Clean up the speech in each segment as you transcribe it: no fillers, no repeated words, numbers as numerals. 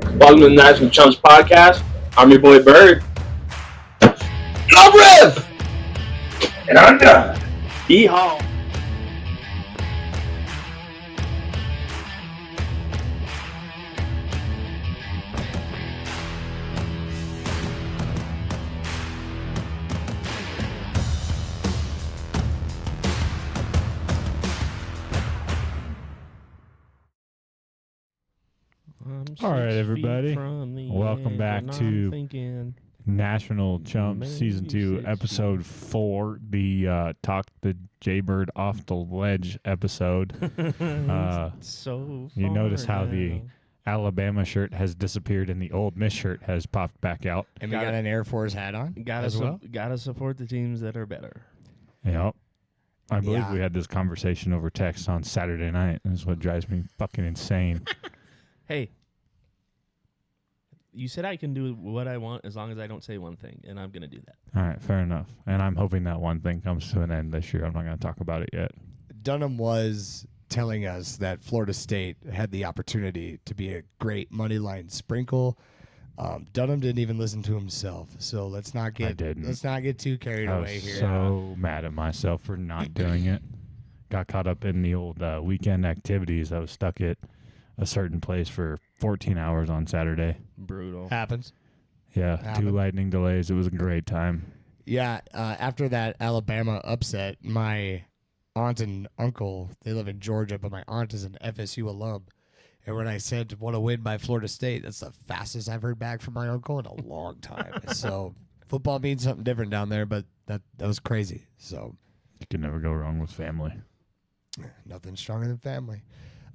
Welcome to the National Chumps podcast. I'm your boy Bird. No breath! And I'm done. Yeehaw. All right, everybody. Welcome back to National Chumps Season 2, Episode 4, the Talk the Jaybird Off the Ledge episode. So you notice how now. the Alabama shirt has disappeared and the Ole Miss shirt has popped back out. And we got an Air Force hat on Gotta support the teams that are better. Yep. I believe we had this conversation over text on Saturday night. This is what drives me fucking insane. Hey, you said I can do what I want as long as I don't say one thing, and I'm going to do that. All right, fair enough. And I'm hoping that one thing comes to an end this year. I'm not going to talk about it yet. Dunham was telling us that Florida State had the opportunity to be a great money line sprinkle. Dunham didn't even listen to himself, so let's not get too carried away here. So mad at myself for not doing it. Got caught up in the old weekend activities. I was stuck at a certain place for 14 hours on Saturday. Brutal. Happens. Yeah, 2 lightning delays. It was a great time. Yeah, after that Alabama upset, my aunt and uncle, they live in Georgia, but my aunt is an FSU alum. And when I said want to win by Florida State, that's the fastest I've heard back from my uncle in a long time. So football means something different down there, but that was crazy. So you can never go wrong with family. Nothing stronger than family.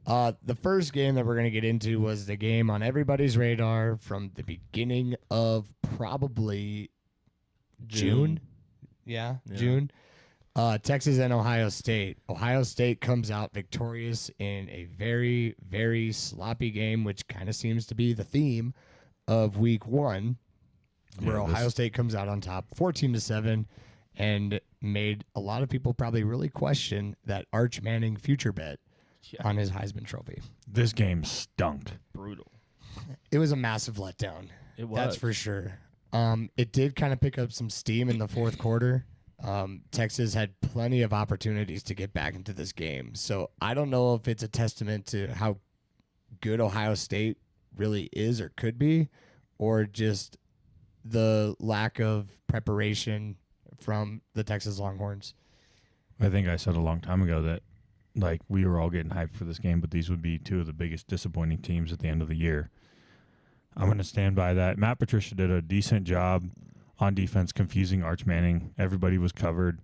The first game that we're going to get into was the game on everybody's radar from the beginning of probably June. Yeah, June. Texas and Ohio State. Ohio State comes out victorious in a very, very sloppy game, which kind of seems to be the theme of week 1, where Ohio State comes out on top 14-7 and made a lot of people probably really question that Arch Manning future bet on his Heisman Trophy. This game stunk. Brutal. It was a massive letdown. It was. That's for sure. It did kind of pick up some steam in the fourth quarter. Texas had plenty of opportunities to get back into this game. So I don't know if it's a testament to how good Ohio State really is or could be, or just the lack of preparation from the Texas Longhorns. I think I said a long time ago that we were all getting hyped for this game, but these would be 2 of the biggest disappointing teams at the end of the year. I'm going to stand by that. Matt Patricia did a decent job on defense, confusing Arch Manning. Everybody was covered.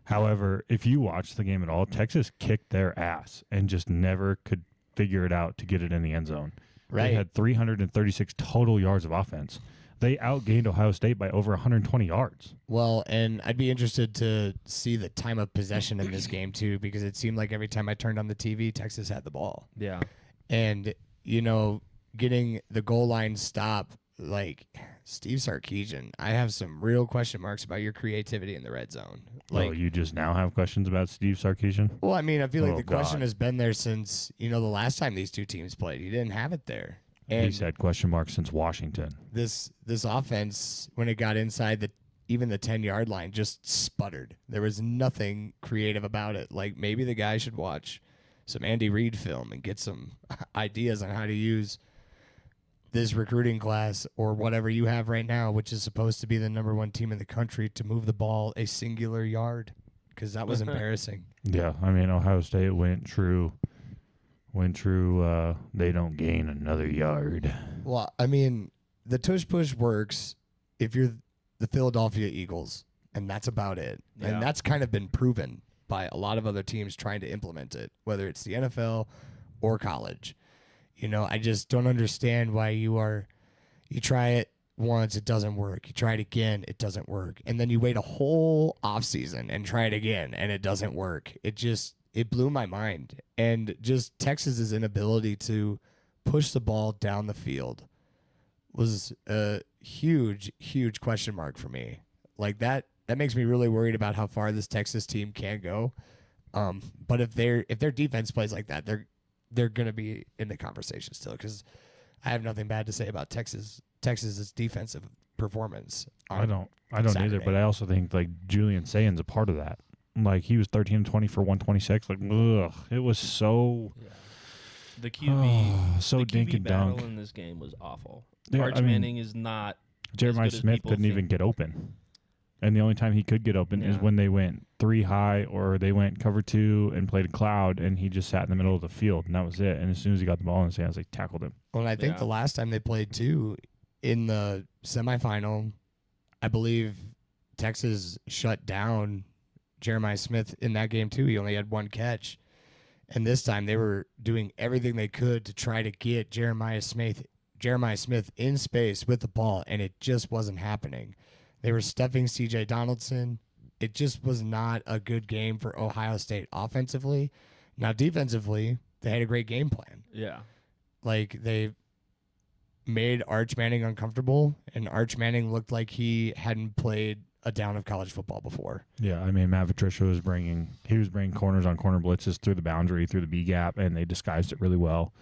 However, if you watch the game at all, Texas kicked their ass and just never could figure it out to get it in the end zone. Right. They had 336 total yards of offense. They outgained Ohio State by over 120 yards. Well, and I'd be interested to see the time of possession in this game, too, because it seemed like every time I turned on the TV, Texas had the ball. Yeah. And, getting the goal line stop, Steve Sarkisian, I have some real question marks about your creativity in the red zone. You just now have questions about Steve Sarkisian? Well, I mean, I feel like the question has been there since, the last time these 2 teams played. He didn't have it there. And he's had question marks since Washington. This offense, when it got inside even the 10-yard line, just sputtered. There was nothing creative about it. Maybe the guy should watch some Andy Reid film and get some ideas on how to use this recruiting class or whatever you have right now, which is supposed to be the number 1 team in the country, to move the ball a singular yard, because that was embarrassing. Yeah, I mean, Ohio State went true. They don't gain another yard. Well, I mean, the tush push works if you're the Philadelphia Eagles, and that's about it. Yeah. And that's kind of been proven by a lot of other teams trying to implement it, whether it's the NFL or college. I just don't understand why you try it once, it doesn't work. You try it again, it doesn't work. And then you wait a whole offseason and try it again, and it doesn't work. It blew my mind. And just Texas's inability to push the ball down the field was a huge, huge question mark for me. That makes me really worried about how far this Texas team can go. But if their defense plays like that, they're going to be in the conversation still, because I have nothing bad to say about Texas's defensive performance. I don't either, Saturday. but I also think like Julian Sayen's a part of that. Like he was 13-20 for 126. Like, it was so The QB, so the dink QB and battle dunk. in this game was awful. Yeah, Arch I mean, Manning is not. Jeremiah as good as Smith people couldn't think. even get open. And the only time he could get open is Yeah. when they went 3 high or they went cover 2 and played a cloud, and he just sat in the middle of the field, and that was it. And as soon as he got the ball in his hands, they tackled him. Well, and I think Yeah. the last time they played too, in the semifinal, I believe Texas shut down Jeremiah Smith in that game too. He only had 1 catch. And this time they were doing everything they could to try to get Jeremiah Smith in space with the ball, and it just wasn't happening. They were stuffing C.J. Donaldson. It just was not a good game for Ohio State offensively. Now, defensively, they had a great game plan. Yeah. Like, they made Arch Manning uncomfortable, and Arch Manning looked like he hadn't played a down of college football before. Yeah, I mean, Matt Patricia was bringing corners on corner blitzes through the boundary, through the B gap, and they disguised it really well.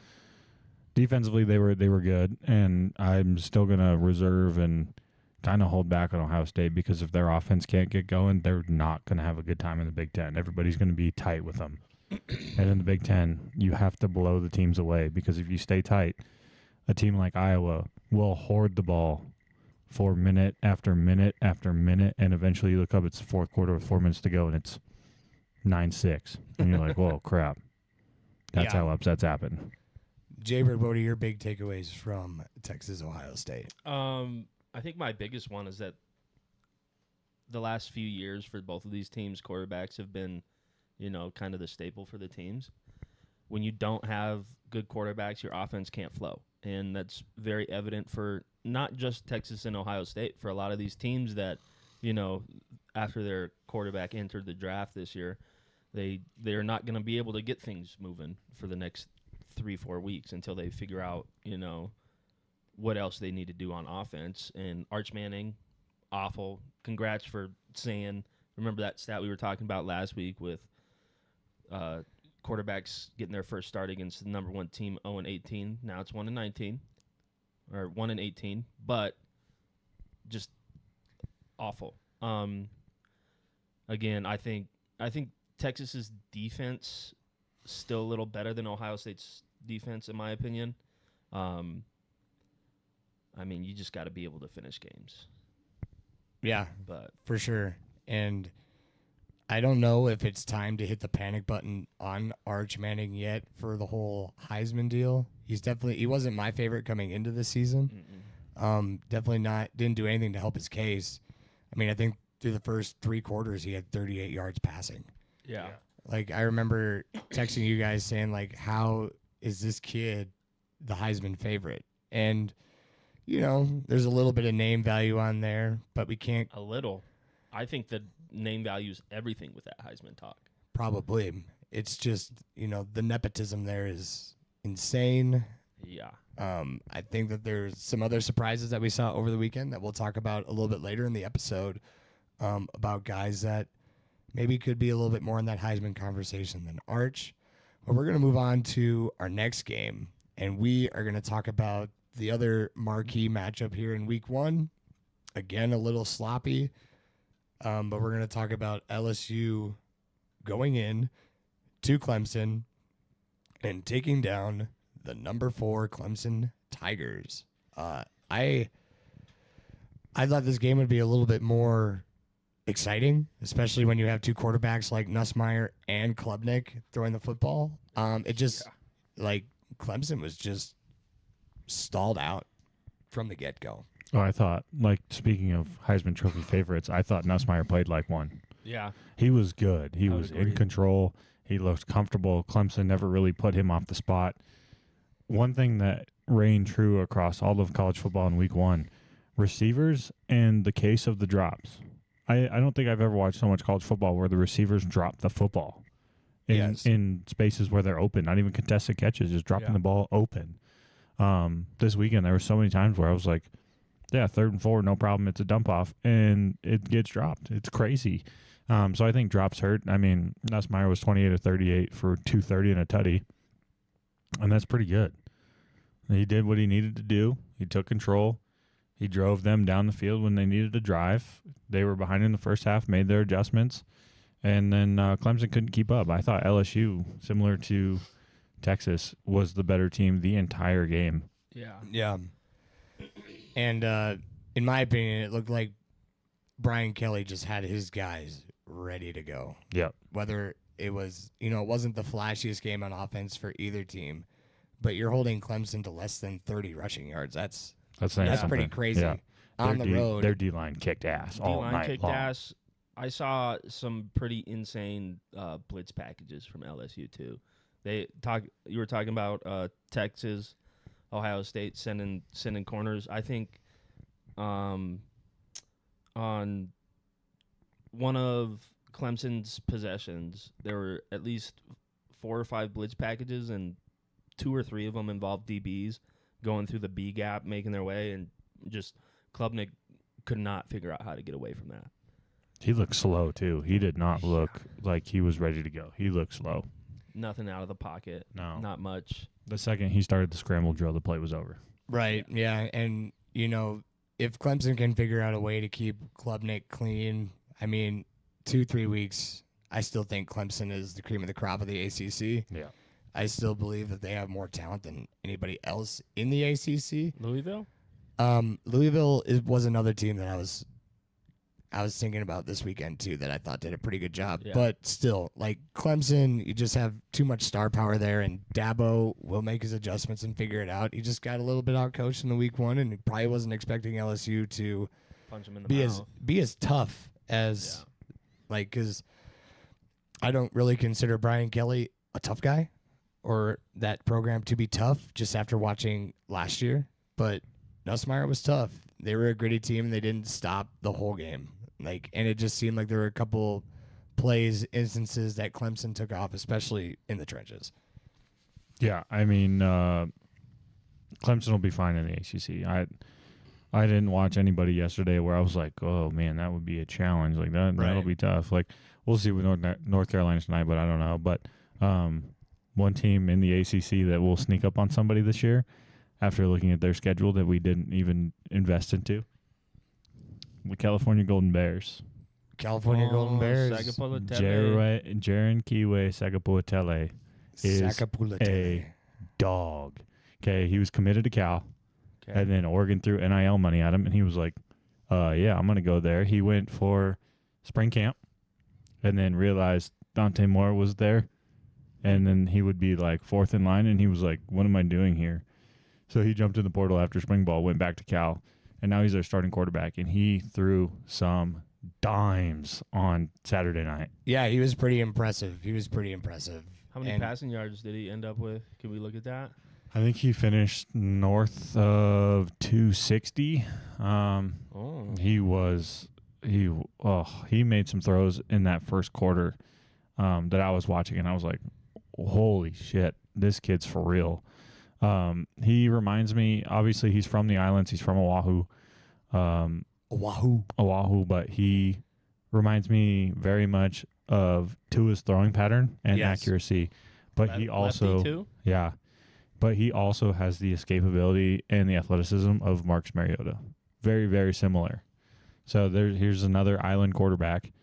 Defensively, they were good, and I'm still gonna reserve and kind of hold back on Ohio State because if their offense can't get going, they're not gonna have a good time in the Big Ten. Everybody's gonna be tight with them, and in the Big Ten, you have to blow the teams away because if you stay tight, a team like Iowa will hoard the ball for minute after minute after minute, and eventually you look up, it's the fourth quarter with 4 minutes to go, and it's 9-6, and you're like, whoa, crap. That's Yeah. how upsets happen. Jaybird, what are your big takeaways from Texas, Ohio State? I think my biggest one is that the last few years for both of these teams, quarterbacks have been, kind of the staple for the teams. When you don't have good quarterbacks, your offense can't flow. And that's very evident for not just Texas and Ohio State, for a lot of these teams that, after their quarterback entered the draft this year, they're not going to be able to get things moving for the next 3-4 weeks until they figure out, what else they need to do on offense. And Arch Manning, awful. Congrats for saying, remember that stat we were talking about last week with quarterbacks getting their first start against the number 1 team 0-18. Now it's 1-19 or 1-18, but just awful. Again, I think Texas's defense still a little better than Ohio State's defense, in my opinion. You just got to be able to finish games. Yeah, But for sure. And I don't know if it's time to hit the panic button on Arch Manning yet for the whole Heisman deal. He wasn't my favorite coming into the season. Definitely didn't do anything to help his case. I think through the first 3 quarters, he had 38 yards passing. yeah. Like, I remember texting you guys saying, like, how is this kid the Heisman favorite? And, there's a little bit of name value on there, but we can't A little. I think the name values everything with that Heisman talk. probably. It's just, the nepotism there is insane. Yeah. I think that there's some other surprises that we saw over the weekend that we'll talk about a little bit later in the episode about guys that maybe could be a little bit more in that Heisman conversation than Arch. But we're going to move on to our next game, and we are going to talk about the other marquee matchup here in week 1. Again, a little sloppy, but we're going to talk about LSU going in to Clemson and taking down the number 4 Clemson Tigers. I thought this game would be a little bit more exciting, especially when you have 2 quarterbacks like Nussmeier and Klubnik throwing the football. Like Clemson was just stalled out from the get-go. Oh, I thought, like, speaking of Heisman Trophy favorites, I thought Nussmeier played like one. Yeah. He was good. He I was would agree. in control. He looked comfortable. Clemson never really put him off the spot. One thing that reigned true across all of college football in week 1, receivers and the case of the drops. I don't think I've ever watched so much college football where the receivers drop the football in spaces where they're open, not even contested catches, just dropping the ball open. This weekend, there were so many times where I was like, yeah, 3rd and 4, no problem. It's a dump off, and it gets dropped. It's crazy. So I think drops hurt. Nussmeier was 28 of 38 for 230 and a tutty, and that's pretty good. He did what he needed to do. He took control. He drove them down the field when they needed to drive. They were behind in the first half, made their adjustments, and then Clemson couldn't keep up. I thought LSU, similar to Texas, was the better team the entire game. Yeah. And in my opinion, it looked like Brian Kelly just had his guys ready to go. Yep. Whether it was, it wasn't the flashiest game on offense for either team, but you're holding Clemson to less than 30 rushing yards. That's saying pretty something. crazy. Yeah. On the road. Their D-line kicked ass all D-line night kicked long. ass. I saw some pretty insane blitz packages from LSU too. You were talking about Texas, Ohio State sending corners. I think on one of Clemson's possessions, there were at least 4 or 5 blitz packages, and 2 or 3 of them involved DBs going through the B gap, making their way, and just Klubnik could not figure out how to get away from that. He looked slow, too. He did not look like he was ready to go. He looked slow. Nothing out of the pocket. No. Not much. The second he started the scramble drill, the play was over. Right, yeah. And, if Clemson can figure out a way to keep Klubnik clean, 2-3 weeks, I still think Clemson is the cream of the crop of the ACC. Yeah. I still believe that they have more talent than anybody else in the ACC. Louisville? Louisville was another team that I was thinking about this weekend too that I thought did a pretty good job. Yeah. But still, like Clemson, you just have too much star power there, and Dabo will make his adjustments and figure it out. He just got a little bit out coached in the week 1, and he probably wasn't expecting LSU to Punch him in the be mouth. as tough as because I don't really consider Brian Kelly a tough guy or that program to be tough just after watching last year. But Nussmeier was tough. They were a gritty team, and they didn't stop the whole game. And it just seemed like there were a couple instances that Clemson took off, especially in the trenches. Yeah, Clemson will be fine in the ACC. I didn't watch anybody yesterday where I was like, oh, man, that would be a challenge. Like, that'll be tough. Like, we'll see with North Carolina tonight, but I don't know. But one team in the ACC that will sneak up on somebody this year after looking at their schedule that we didn't even invest into, the California Golden Bears. California Golden Bears. Jaron Kiwe Sagapuatele is a dog. Okay, he was committed to Cal, and then Oregon threw NIL money at him, and he was like, yeah, I'm going to go there. He went for spring camp and then realized Dante Moore was there, and then he would be like 4th in line, and he was like, what am I doing here? So he jumped in the portal after spring ball, went back to Cal, and now he's their starting quarterback, and he threw some dimes on Saturday night. Yeah, he was pretty impressive. How many passing yards did he end up with? Can we look at that? I think he finished north of 260. He made some throws in that first quarter that I was watching, and I was like, holy shit, this kid's for real. He reminds me, obviously he's from the islands, he's from Oahu. Oahu, but he reminds me very much of Tua's throwing pattern and accuracy. But he also, too? yeah, but he also has the escapability and the athleticism of Marcus Mariota. Very, very similar. So here's another island quarterback.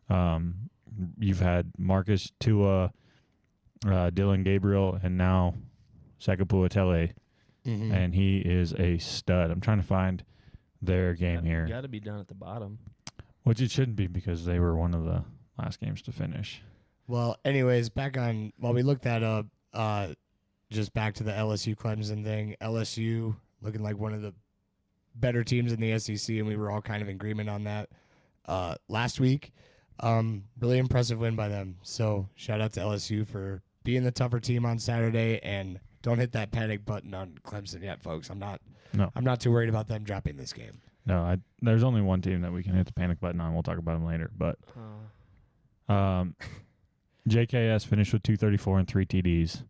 You've had Marcus, Tua, Dylan Gabriel, and now Sagapuatele, and he is a stud. I'm trying to find their game here. Got to be down at the bottom. Which it shouldn't be because they were one of the last games to finish. Well, anyways, while we looked that up, just back to the LSU Clemson thing. LSU looking like one of the better teams in the SEC, and we were all kind of in agreement on that last week. Really impressive win by them. So shout out to LSU for being the tougher team on Saturday, and don't hit that panic button on Clemson yet, folks. I'm not too worried about them dropping this game. No, there's only one team that we can hit the panic button on. We'll talk about them later. But JKS finished with 234 and 3 TDs,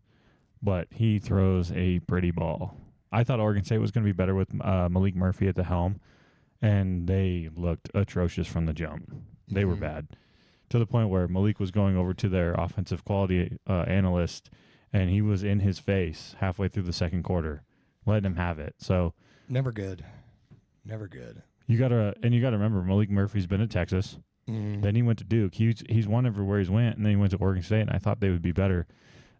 but he throws a pretty ball. I thought Oregon State was going to be better with Malik Murphy at the helm, and they looked atrocious from the jump. They were bad, to the point where Malik was going over to their offensive quality analyst, and he was in his face halfway through the second quarter letting him have it. So Never good. Never good. you gotta remember Malik Murphy's been at Texas. Then he went to Duke. He's won everywhere he's went, and then he went to Oregon State. And I thought they would be better,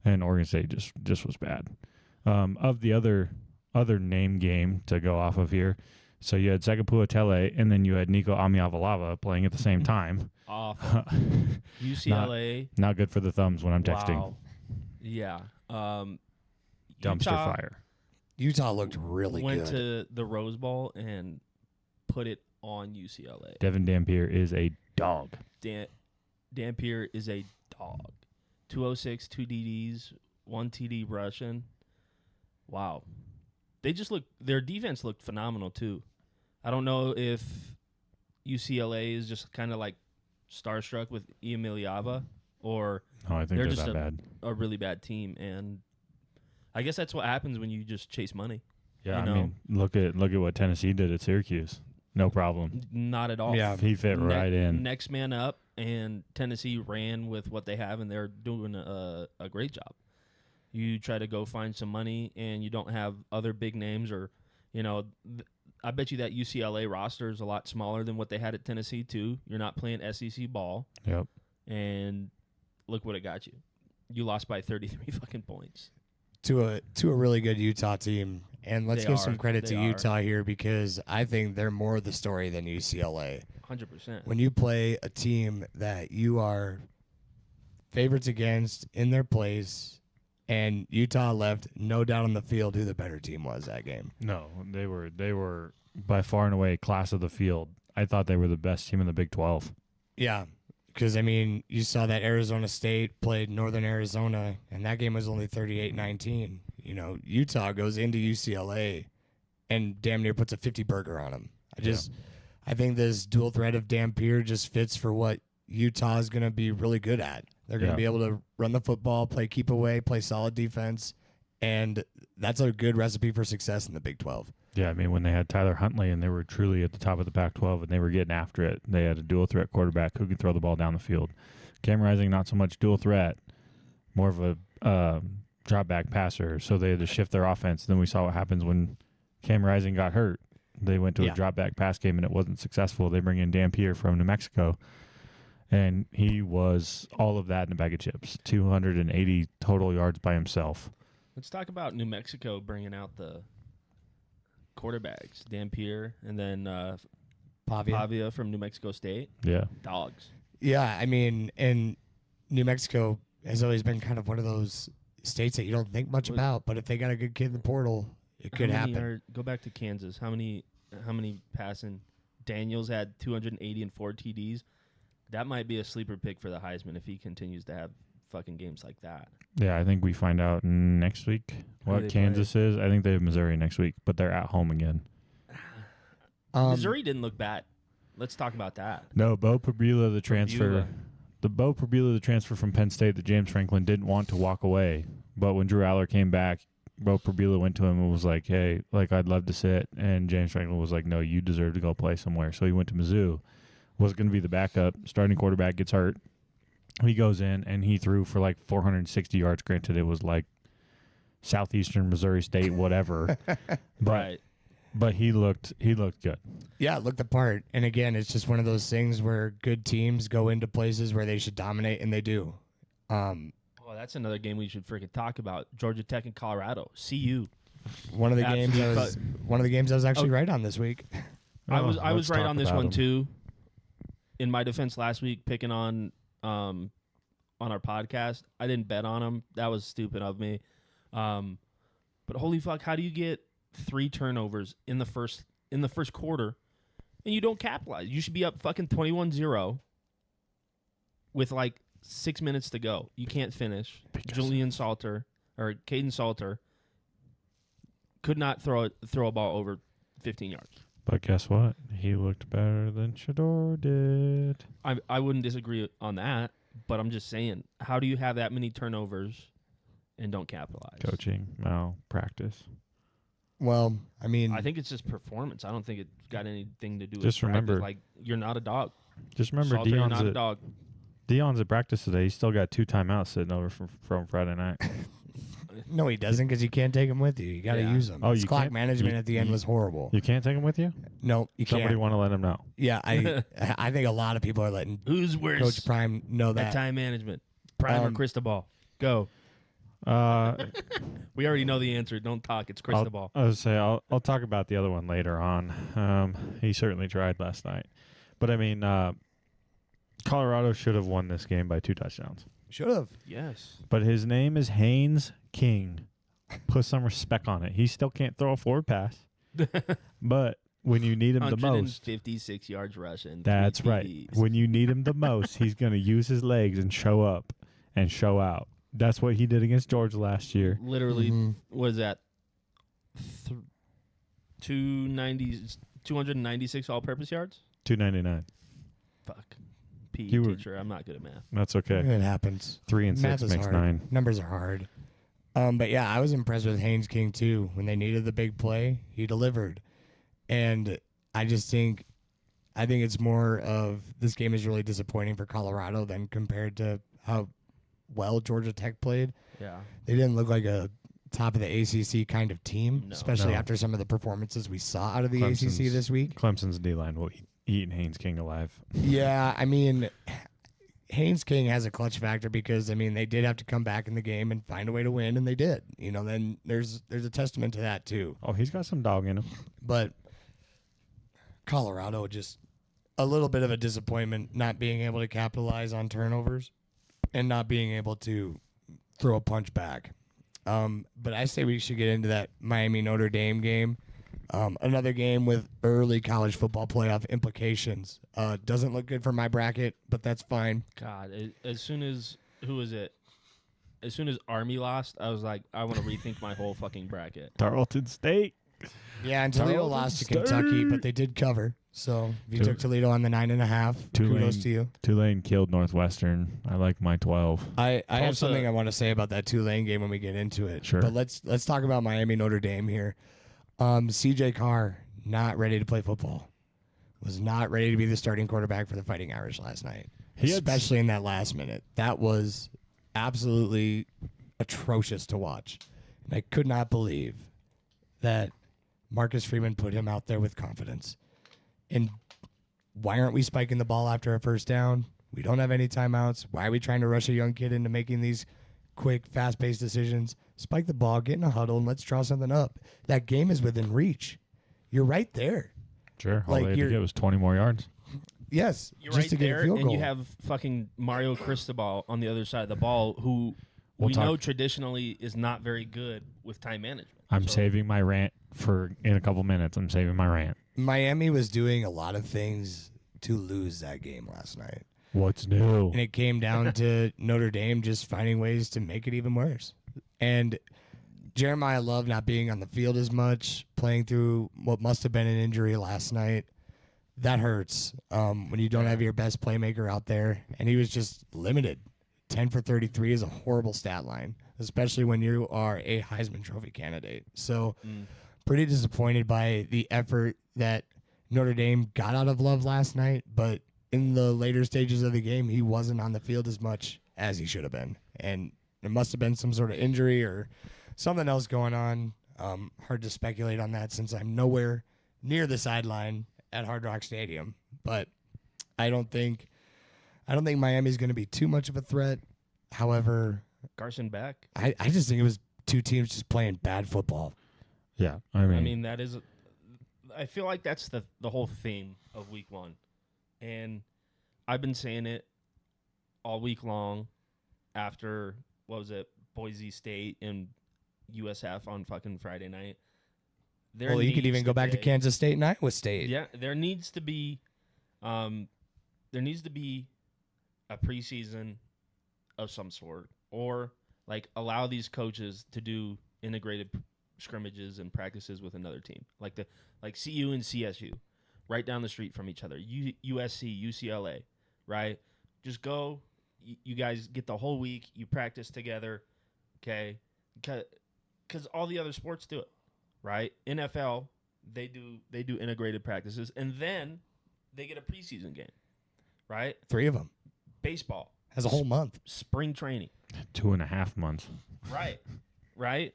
and Oregon State just was bad. Of the other name game to go off of here, so you had Sekapua Tele, and then you had Nico Amiavalava playing at the same time. Awful. UCLA. Not good for the thumbs when I'm texting. Wow. Yeah. Dumpster Utah fire. Utah looked really went good. to the Rose Bowl and put it on UCLA. Devin Dampier is a dog. Dampier is a dog. 206, 2 DDs, 1 TD rushing. Wow. Their defense looked phenomenal too. I don't know if UCLA is just kind of like starstruck with Iamiliava or No, I think they're they're just that bad. a really bad team. And I guess that's what happens when you just chase money. Yeah, you I know? mean, look at what Tennessee did at Syracuse. No problem. Not at all. Yeah. He fit right in. Next man up, and Tennessee ran with what they have, and they're doing a great job. You try to go find some money, and you don't have other big names, or I bet you that UCLA roster is a lot smaller than what they had at Tennessee too. You're not playing SEC ball, Yep. and look what it got you. You lost by 33 fucking points. To a really good Utah team. And let's They give are. some credit They to are. Utah here because I think they're more the story than UCLA. 100%. When you play a team that you are favorites against in their place, and Utah left no doubt on the field who the better team was that game. No, they were by far and away class of the field. I thought they were the best team in the Big 12. Yeah, because, I mean, you saw that Arizona State played Northern Arizona, and that game was only 38-19. Utah goes into UCLA and damn near puts a 50-burger on them. I think this dual threat of Dampier just fits for what Utah is going to be really good at. They're going to be able to run the football, play keep away, play solid defense, and that's a good recipe for success in the Big 12. Yeah, I mean, when they had Tyler Huntley and they were truly at the top of the Pac-12 and they were getting after it, they had a dual threat quarterback who could throw the ball down the field. Cam Rising, not so much dual threat, more of a drop back passer, so they had to shift their offense. Then we saw what happens when Cam Rising got hurt. They went to a drop back pass game and it wasn't successful. They bring in Dampier from New Mexico, and he was all of that in a bag of chips. 280 total yards by himself. Let's talk about New Mexico bringing out the quarterbacks, Dampier, and then Pavia from New Mexico State. Yeah. Dogs. Yeah, I mean, and New Mexico has always been kind of one of those states that you don't think much about, but if they got a good kid in the portal, it could happen. Go back to Kansas. How many passing? Daniels had 280 and 4 TDs. That might be a sleeper pick for the Heisman if he continues to have fucking games like that. Yeah, I think we find out next week what Kansas is. I think they have Missouri next week, but they're at home again. Missouri didn't look bad. Let's talk about that. No, Bo Pribula, the transfer. The Bo Pribula, the transfer from Penn State that James Franklin didn't want to walk away. But when Drew Aller came back, Bo Pribula went to him and was like, hey, I'd love to sit. And James Franklin was like, no, you deserve to go play somewhere. So he went to Mizzou. Was going to be the backup. Starting quarterback gets hurt. He goes in and he threw for 460 yards. Granted, it was Southeastern Missouri State, whatever. But he looked good. Yeah, it looked the part. And again, it's just one of those things where good teams go into places where they should dominate, and they do. Well, that's another game we should freaking talk about. Georgia Tech and Colorado. CU. One of the games I was actually right on this week. I was right on this one them. too. In my defense last week, picking on our podcast, I didn't bet on them. That was stupid of me. But holy fuck, how do you get 3 turnovers in the first quarter and you don't capitalize? You should be up fucking 21-0 with 6 minutes to go. You can't finish. Caden Salter could not throw a ball over 15 yards. But guess what? He looked better than Shador did. I wouldn't disagree on that, but I'm just saying, how do you have that many turnovers and don't capitalize? Coaching, malpractice. Well, I mean, I think it's just performance. I don't think it's got anything to do with Just remember- practice. You're not a dog. Just remember, Salter, you're not a dog. Deion's at practice today. He's still got 2 timeouts sitting over from Friday night. No, he doesn't because you can't take them with you. You got to Yeah. use them. Oh, His you clock can't- management you- at the end you- was horrible. You can't take him with you? No, you Somebody can't. want to let him know. Yeah, I think a lot of people are letting Who's worse Coach Prime know at that. time management? Prime or Cristobal? Go. Uh, We already know the answer. Don't talk. It's Cristobal. I'll talk about the other one later on. He certainly tried last night. But, I mean, Colorado should have won this game by 2 touchdowns. Should have. Yes. But his name is Haynes King. Put some respect on it. He still can't throw a forward pass. But when you need him the most, 156 yards rushing. that's 3 right. TDs. When you need him the most, he's going to use his legs and show up and show out. That's what he did against Georgia last year. Literally, Mhm. what is that? 296 all-purpose yards? 299. Fuck. PE You were- teacher. I'm not good at math. That's okay. It happens. 3 and Math 6 is makes hard. 9. Numbers are hard. But yeah, I was impressed with Haynes King too. When they needed the big play, he delivered. And I think it's more of this game is really disappointing for Colorado than compared to how well Georgia Tech played. Yeah. They didn't look like a top of the ACC kind of team, No. especially No. after some of the performances we saw out of the Clemson's- ACC this week. Clemson's D-line will eat Haynes King alive. Yeah, I mean, Haynes King has a clutch factor because they did have to come back in the game and find a way to win, and they did. Then there's a testament to that too. Oh, he's got some dog in him. But Colorado just a little bit of a disappointment not being able to capitalize on turnovers and not being able to throw a punch back. But I say we should get into that Miami Notre Dame game. Another game with early college football playoff implications. Doesn't look good for my bracket, but that's fine. God, as soon as who was it? As soon as Army lost, I was like, I want to rethink my whole fucking bracket. Tarleton State. Yeah, and Toledo Tarleton lost to Kentucky, State. but they did cover. So if you Tul- took Toledo on the 9.5, kudos to you. Tulane killed Northwestern. I like my 12. I have Tulsa- something I want to say about that Tulane game when we get into it. Sure. But let's talk about Miami Notre Dame here. CJ Carr not ready to play football. Was not ready to be the starting quarterback for the Fighting Irish last night. Especially in that last minute. That was absolutely atrocious to watch. And I could not believe that Marcus Freeman put him out there with confidence. And why aren't we spiking the ball after a first down? We don't have any timeouts. Why are we trying to rush a young kid into making these quick, fast-paced decisions? Spike the ball, get in a huddle, and let's draw something up. That game is within reach. You're right there. Sure. All Like, they had to you're- get was 20 more yards. Yes, You're just right to get there, a field and goal. you have fucking Mario Cristobal on the other side of the ball, who We'll we talk- know traditionally is not very good with time management. I'm So- saving my rant for in a couple minutes. I'm saving my rant. Miami was doing a lot of things to lose that game last night. What's new? And it came down to Notre Dame just finding ways to make it even worse. And Jeremiah Love not being on the field as much, playing through what must have been an injury last night, that hurts when you don't have your best playmaker out there. And he was just limited. 10 for 33 is a horrible stat line, especially when you are a Heisman Trophy candidate. So pretty disappointed by the effort that Notre Dame got out of Love last night, but in the later stages of the game, he wasn't on the field as much as he should have been. And there must have been some sort of injury or something else going on. Hard to speculate on that since I'm nowhere near the sideline at Hard Rock Stadium. But I don't think Miami's going to be too much of a threat. However, Carson Beck. I just think it was two teams just playing bad football. Yeah. I mean, that is. I feel like that's the whole theme of Week 1, and I've been saying it all week long. After what was it, Boise State and USF on fucking Friday night. Well, you could even go back to Kansas State and Iowa State. Yeah, there needs to be a preseason of some sort, or like allow these coaches to do integrated scrimmages and practices with another team, like CU and CSU, right down the street from each other. USC, UCLA, right? Just go. You guys get the whole week. You practice together, okay? Because all the other sports do it, right? NFL, they do integrated practices, and then they get a preseason game, right? 3 of them. Baseball Has a whole month. spring training, 2.5 months. right? right?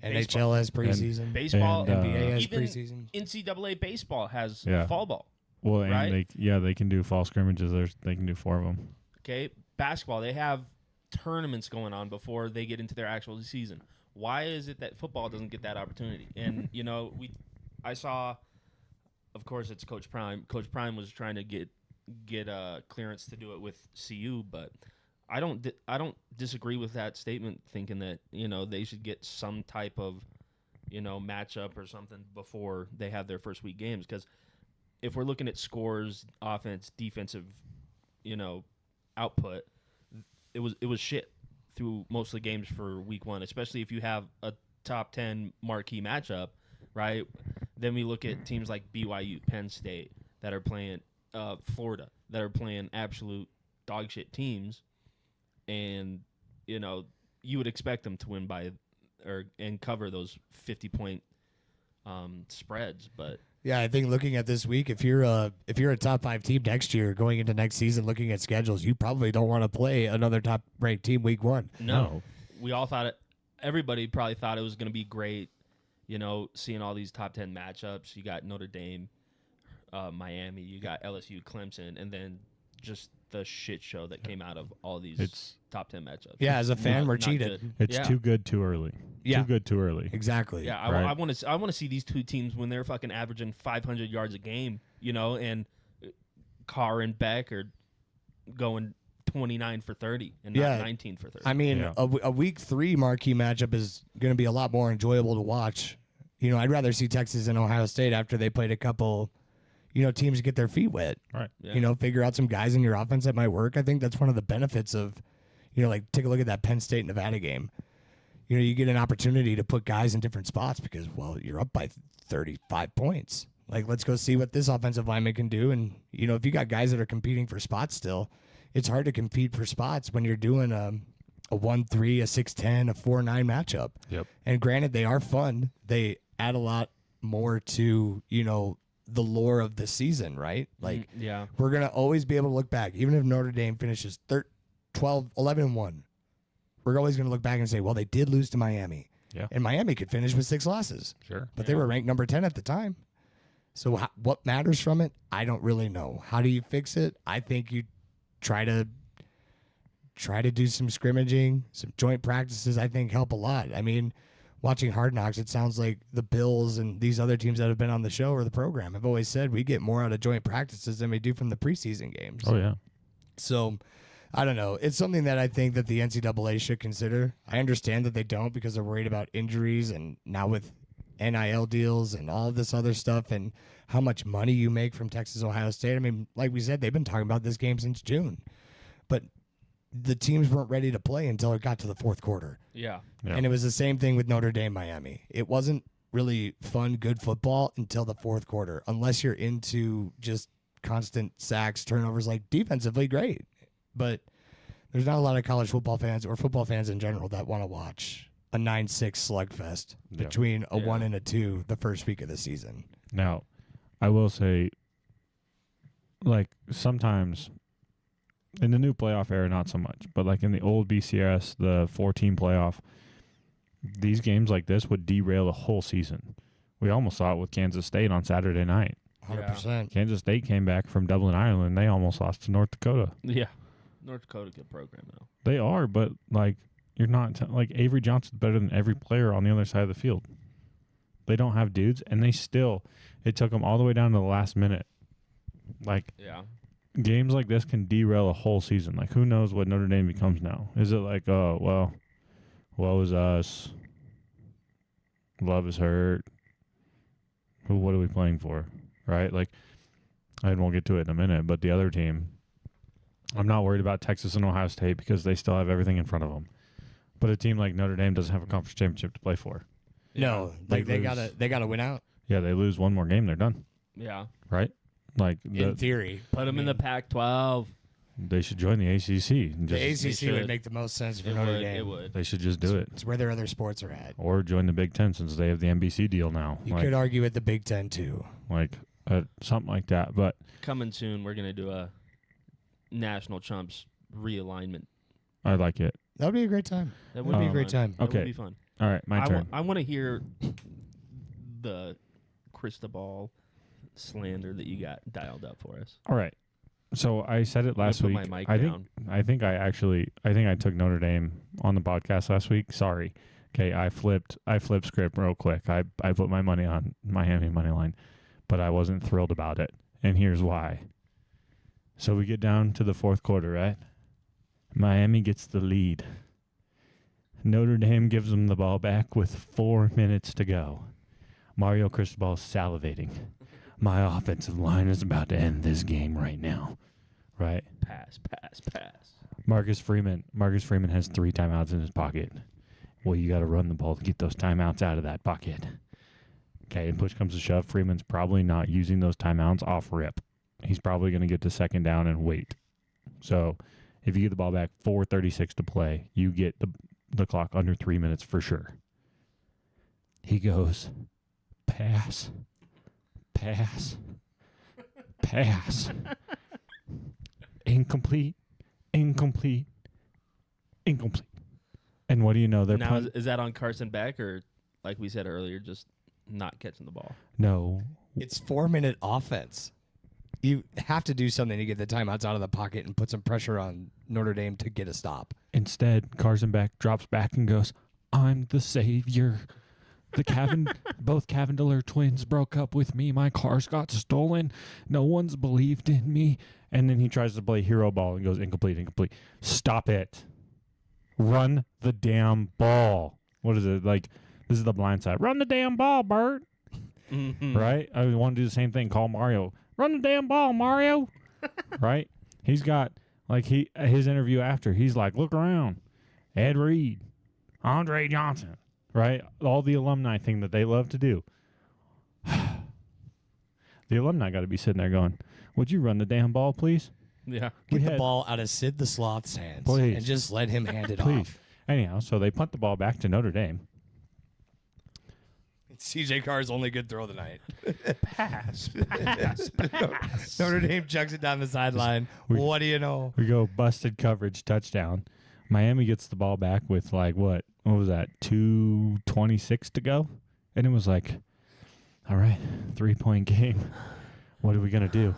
NHL has preseason. Baseball, And, NBA has even preseason. NCAA baseball has Yeah. fall ball. Well, and Right? they can do fall scrimmages. They can do 4 of them. Okay, basketball, they have tournaments going on before they get into their actual season. Why is it that football doesn't get that opportunity? And I saw, of course, it's Coach Prime. Coach Prime was trying to get clearance to do it with CU, but I don't disagree with that statement, thinking that they should get some type of matchup or something before they have their first week games. Because if we're looking at scores, offense, defensive, output, it was shit through most of the games for week 1, especially if you have a top 10 marquee matchup, right? Then we look at teams like BYU, Penn State that are playing Florida, that are playing absolute dog shit teams, and you would expect them to win by and cover those 50-point spreads, but Yeah, I think looking at this week, if you're a top 5 team next year going into next season, looking at schedules, you probably don't want to play another top ranked team week 1. no. We all thought everybody probably thought it was going to be great, seeing all these top 10 matchups. You got Notre Dame, Miami, you got LSU, Clemson, and then just the shit show that came out of all these top 10 matchups. Yeah, as a fan, we're Not cheated. good. It's Yeah. too good too early. Yeah. Too good too early. Exactly. Yeah, Right. I want to see these two teams when they're fucking averaging 500 yards a game, and Carr and Beck are going 29 for 30 and not 19 for 30. I mean, Yeah. a week 3 marquee matchup is going to be a lot more enjoyable to watch. I'd rather see Texas and Ohio State after they played a couple, teams get their feet wet. Right. Yeah. Figure out some guys in your offense that might work. I think that's one of the benefits of, take a look at that Penn State Nevada game. You get an opportunity to put guys in different spots because, well, you're up by 35 points. Like, let's go see what this offensive lineman can do. And, if you got guys that are competing for spots still, it's hard to compete for spots when you're doing a 1-3, a 6-10, a 4-9 matchup. Yep. And granted, they are fun. They add a lot more to, the lore of the season, right? Like, yeah. we're going to always be able to look back, even if Notre Dame finishes 11-1. We're always going to look back and say, well, they did lose to Miami. Yeah. And Miami could finish with 6 losses. Sure. But they were ranked number 10 at the time. So what matters from it? I don't really know. How do you fix it? I think you try to do some scrimmaging, some joint practices, I think help a lot. I mean, watching Hard Knocks, it sounds like the Bills and these other teams that have been on the show or the program have always said we get more out of joint practices than we do from the preseason games. Oh yeah. So, I don't know. It's something that I think that the NCAA should consider. I understand that they don't because they're worried about injuries and now with NIL deals and all this other stuff and how much money you make from Texas, Ohio State. I mean, like we said, they've been talking about this game since June. But the teams weren't ready to play until it got to the 4th quarter. Yeah. Yeah. And it was the same thing with Notre Dame, Miami. It wasn't really fun, good football until the 4th quarter, unless you're into just constant sacks, turnovers, like defensively great. But there's not a lot of college football fans or football fans in general that want to watch a 9-6 slugfest between a 1 and a 2 the first week of the season. Now, I will say, like, sometimes in the new playoff era, not so much, but like in the old BCS, the 4-team playoff, these games like this would derail the whole season. We almost saw it with Kansas State on Saturday night. 100%. Kansas State came back from Dublin, Ireland. They almost lost to North Dakota. Yeah. North Dakota, good program, though. They are, but like you're not like Avery Johnson's better than every player on the other side of the field. They don't have dudes, and it took them all the way down to the last minute. Like, Yeah. games like this can derail a whole season. Like, who knows what Notre Dame becomes now? Is it like, oh, well, woe is us. Love is hurt. What are we playing for? Right? Like, and we'll get to it in a minute, but the other team, I'm not worried about Texas and Ohio State because they still have everything in front of them. But a team like Notre Dame doesn't have a conference championship to play for. No, like They they gotta win out. Yeah, they lose one more game, they're done. Yeah. Right? Like, In theory, Put them in the Pac-12. they should join the ACC. And the just, ACC would should. make the most sense for It Notre would. Dame. It would. they should just do it. It's where their other sports are at. Or join the Big Ten since they have the NBC deal now. You could argue with the Big Ten too. Something like that. But Coming soon, we're going to do a National Chumps realignment. I like it. That would be a great time. That would be a great fun. time. That Okay. would be fun. All right, my turn. I want to hear the Cristobal slander that you got dialed up for us. All right. So I said it last put week. my mic I down. think I took Notre Dame on the podcast last week. Sorry. Okay, I flipped script real quick. I put my money on Miami money line, but I wasn't thrilled about it. And here's why. So we get down to the fourth quarter, right? Miami gets the lead. Notre Dame gives them the ball back with 4 minutes to go. Mario Cristobal's salivating. My offensive line is about to end this game right now. Right? Pass. Marcus Freeman has 3 timeouts in his pocket. Well, you got to run the ball to get those timeouts out of that pocket. Okay, and push comes to shove. Freeman's probably not using those timeouts off rip. He's probably going to get to second down and wait. So if you get the ball back, 4:36 to play, you get the clock under 3 minutes for sure. He goes, pass. Incomplete. And what do you know? They're Now, is that on Carson Beck or, like we said earlier, just not catching the ball? No. It's 4-minute offense. You have to do something to get the timeouts out of the pocket and put some pressure on Notre Dame to get a stop. Instead, Carson Beck drops back and goes, I'm the savior. Both Cavendiller twins broke up with me. My cars got stolen. No one's believed in me. And then he tries to play hero ball and goes incomplete. Stop it. Run the damn ball. What is it? Like, this is the blind side. Run the damn ball, Bert. Mm-hmm. Right? I want to do the same thing. Call Mario. Run the damn ball, Mario. Right? He's got, like, his interview after, he's like, look around. Ed Reed. Andre Johnson. Right? All the alumni thing that they love to do. The alumni got to be sitting there going, would you run the damn ball, please? Yeah. Get the ball out of Sid the Sloth's hands Please. and just let him hand it Please. off. Anyhow, so they punt the ball back to Notre Dame. CJ Carr's only good throw of the night. Pass. Notre Dame chucks it down the sideline. What do you know? We go busted coverage, touchdown. Miami gets the ball back with like what was that? 2:26 to go, and it was like, all right, 3-point game. What are we gonna do?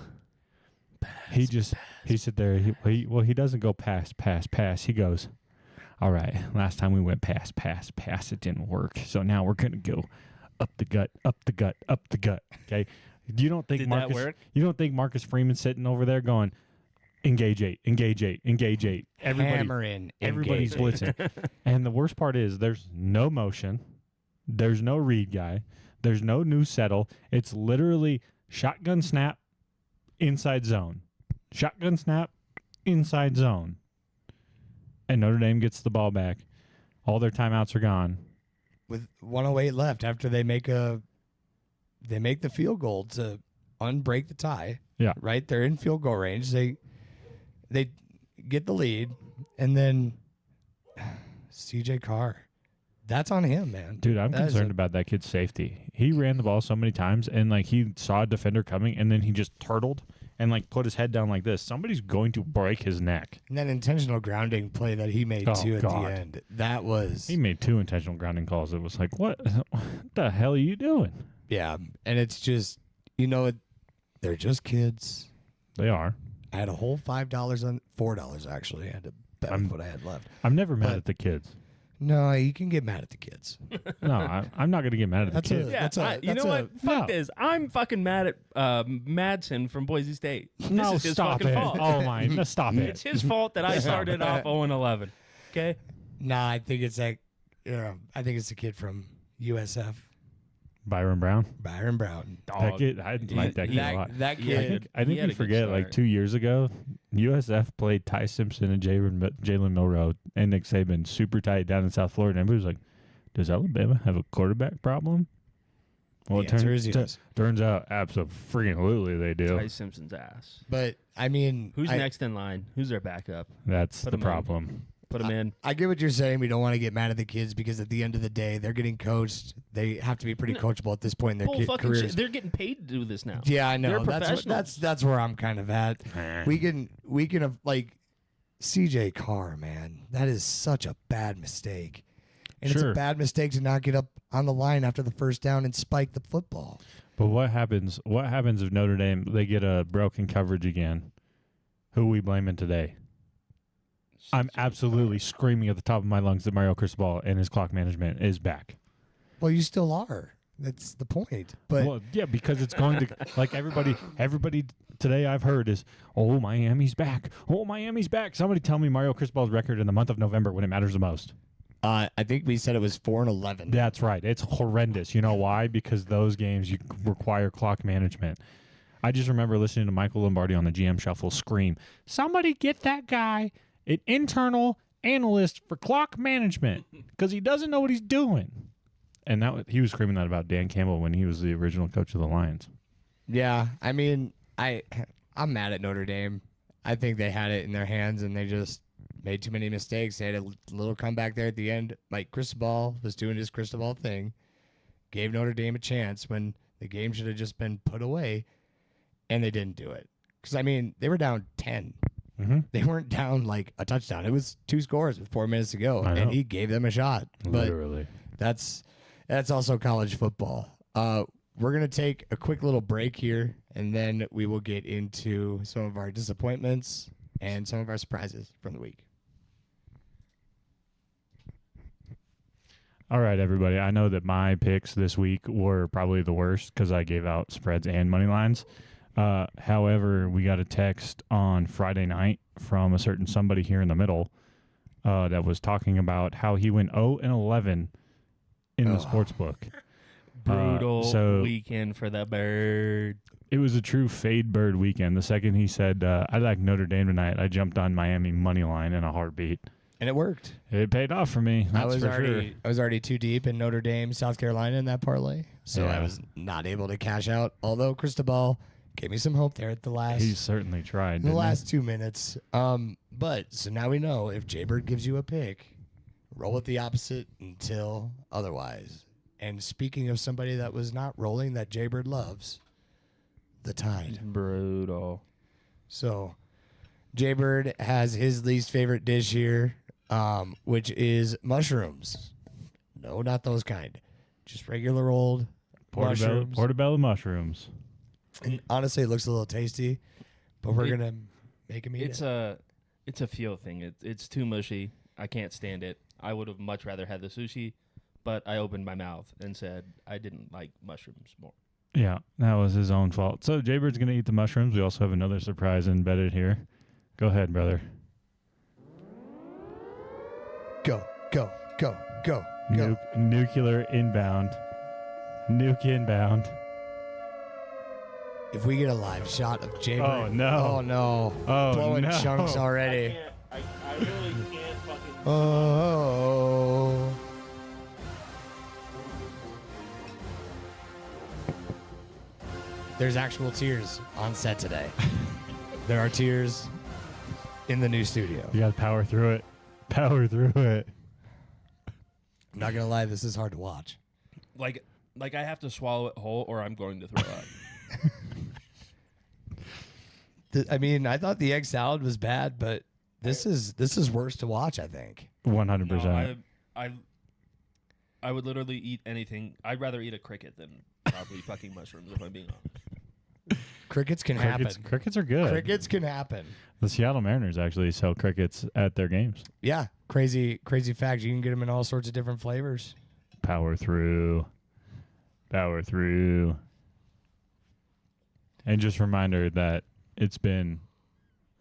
He sit there. He doesn't go pass. He goes, all right. Last time we went pass. It didn't work. So now we're gonna go up the gut. Okay. You don't think Did Marcus? that work? You don't think Marcus Freeman's sitting over there going, engage eight. Hammer in. Everybody's blitzing. And the worst part is there's no motion. There's no read guy. There's no new settle. It's literally shotgun snap, inside zone. Shotgun snap, inside zone. And Notre Dame gets the ball back. All their timeouts are gone. With 1:08 left after they make the field goal to unbreak the tie. Yeah. Right? They're in field goal range. They get the lead, and then CJ Carr. That's on him, man. Dude, I'm concerned about that kid's safety. He ran the ball so many times, and like he saw a defender coming, and then he just turtled and like put his head down like this. Somebody's going to break his neck. And that intentional grounding play that he made too at the end. That was He made 2 intentional grounding calls. It was like, what the hell are you doing? yeah, and it's just they're just kids. They are. I had a whole $4 actually. I had to bet with what I had left. I'm never mad at the kids. No, you can get mad at the kids. No, I'm not going to get mad at the That's a- kids. Yeah, you know what? Fuck this. I'm fucking mad at Madsen from Boise State. No, this is his stop fucking it. fault. Oh, my. No, stop It's it. his fault that I started off 0-11. Okay? Nah, I think it's I think it's the kid from USF, Byron Brown. Byron Brown. That kid, I like that kid a lot. That He kid. I think had you a good forget, like start. 2 years ago, USF played Ty Simpson and Jalen Milroe and Nick Saban super tight down in South Florida. And everybody was like, does Alabama have a quarterback problem? Well, The answer is yes. turns out absolutely they do. Ty Simpson's ass. But I mean, Who's next in line? Who's their backup? That's Put the 'em in. problem. Put him in. I get what you're saying. We don't want to get mad at the kids because at the end of the day, they're getting coached. They have to be pretty coachable at this point in Bull their fucking careers. shit. They're getting paid to do this now. Yeah, I know. They're That's professionals. that's where I'm kind of at. We can like CJ Carr, man, that is such a bad mistake. And it's Sure. a bad mistake to not get up on the line after the first down and spike the football. But what happens? What happens if Notre Dame they get a broken coverage again? Who are we blaming today? I'm absolutely screaming at the top of my lungs that Mario Cristobal and his clock management is back. Well, you still are. That's the point. But Well, yeah, because it's going to like everybody today I've heard is, oh, Miami's back. Oh, Miami's back. Somebody tell me Mario Cristobal's record in the month of November when it matters the most. I think we said it was 4-11. That's right. It's horrendous. You know why? Because those games you require clock management. I just remember listening to Michael Lombardi on the GM Shuffle scream, somebody get that guy an internal analyst for clock management because he doesn't know what he's doing. And he was screaming that about Dan Campbell when he was the original coach of the Lions. Yeah, I mean, I'm mad at Notre Dame. I think they had it in their hands and they just made too many mistakes. They had a little comeback there at the end. Like Cristobal was doing his Cristobal thing, gave Notre Dame a chance when the game should have just been put away, and they didn't do it. Because, I mean, they were down 10. Mm-hmm. They weren't down like a touchdown. It was 2 scores with 4 minutes to go, I know. and he gave them a shot. Literally. But that's also college football. We're going to take a quick little break here, and then we will get into some of our disappointments and some of our surprises from the week. All right, everybody. I know that my picks this week were probably the worst because I gave out spreads and money lines. However, we got a text on Friday night from a certain somebody here in the middle that was talking about how he went 0-11 in the sports book. Brutal weekend for the Bird. It was a true fade Bird weekend. The second he said, I like Notre Dame tonight, I jumped on Miami money line in a heartbeat. And it worked. It paid off for me. That's I was for already too deep in Notre Dame, South Carolina in that parlay, so Yeah. I was not able to cash out. Although Cristobal gave me some hope there at the last He certainly tried. the didn't last 2 minutes. But so now we know if Jaybird gives you a pick, roll with the opposite until otherwise. And speaking of somebody that was not rolling that Jaybird loves, the Tide. Brutal. So Jaybird has his least favorite dish here, which is mushrooms. No, not those kind. Just regular old mushrooms. Portobello mushrooms. And honestly, it looks a little tasty, but we're gonna make him eat It's it. it's a feel thing. It's too mushy. I can't stand it. I would have much rather had the sushi, but I opened my mouth and said I didn't like mushrooms more. Yeah, that was his own fault. So Jaybird's going to eat the mushrooms. We also have another surprise embedded here. Go ahead, brother. Go. Nuclear inbound. Nuke inbound. If we get a live shot of Jaybird. Oh, no. Oh, no. Oh, Blowing no. chunks already. I really can't fucking. Oh. There's actual tears on set today. There are tears in the new studio. You got to power through it. Power through it. I'm not gonna lie, this is hard to watch. Like I have to swallow it whole, or I'm going to throw up. I mean, I thought the egg salad was bad, but this is worse to watch, I think. 100%. No, I would literally eat anything. I'd rather eat a cricket than probably fucking mushrooms, if I'm being honest. Crickets can happen. Crickets are good. Crickets can happen. The Seattle Mariners actually sell crickets at their games. Yeah, crazy fact. You can get them in all sorts of different flavors. Power through. Power through. And just a reminder that it's been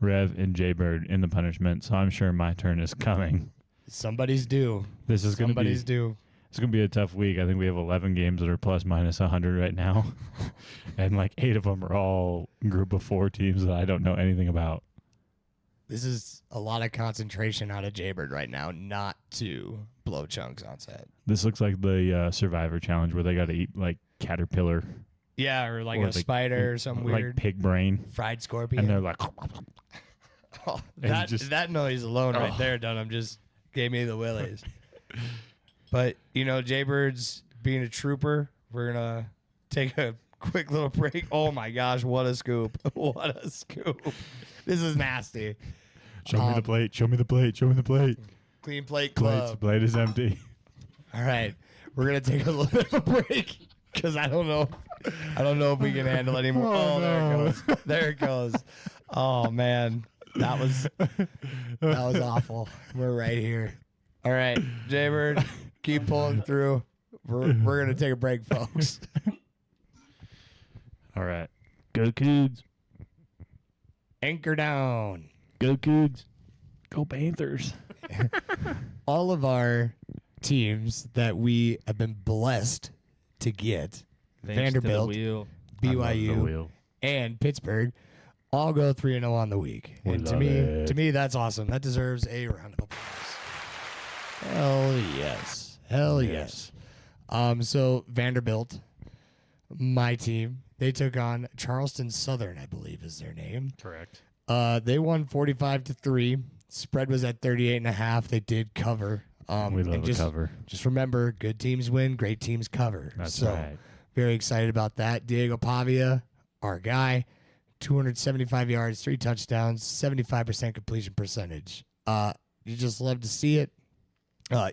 Rev and Jaybird in the punishment, so I'm sure my turn is coming. Somebody's due. This is going to be Somebody's due. It's going to be a tough week. I think we have 11 games that are plus minus 100 right now. And like 8 of them are all group of 4 teams that I don't know anything about. This is a lot of concentration out of Jaybird right now, not to blow chunks on set. This looks like the Survivor Challenge where they got to eat like caterpillar. Yeah, or like Or a spider or some like weird pig brain. fried scorpion. And they're like, Oh, and just- that noise alone right there, Dunham, just gave me the willies. But, Jaybird's being a trooper. We're going to take a quick little break. Oh, my gosh, what a scoop. What a scoop. This is nasty. Show me the plate. Show me the plate. Show me the plate. Clean plate club. Plate is empty. All right, we're gonna take a little bit of a break because I don't know if we can handle anymore. Oh, there it goes. There it goes. Oh man, that was awful. We're right here. All right, Jaybird, keep pulling through. We're gonna take a break, folks. All right. Go Cougs. Anchor down. Go Cougs. Go Panthers. All of our teams that we have been blessed to get, Vanderbilt, BYU, and Pittsburgh, all go 3-0 on the week. And to me, that's awesome. That deserves a round of applause. Hell yes. Hell yes. So Vanderbilt, my team, they took on Charleston Southern, I believe is their name. Correct. They won 45-3. Spread was at 38.5. They did cover. We love a cover. Just remember, good teams win, great teams cover. That's so, right. very excited about that. Diego Pavia, our guy, 275 yards, 3 touchdowns, 75% completion percentage. You just love to see it.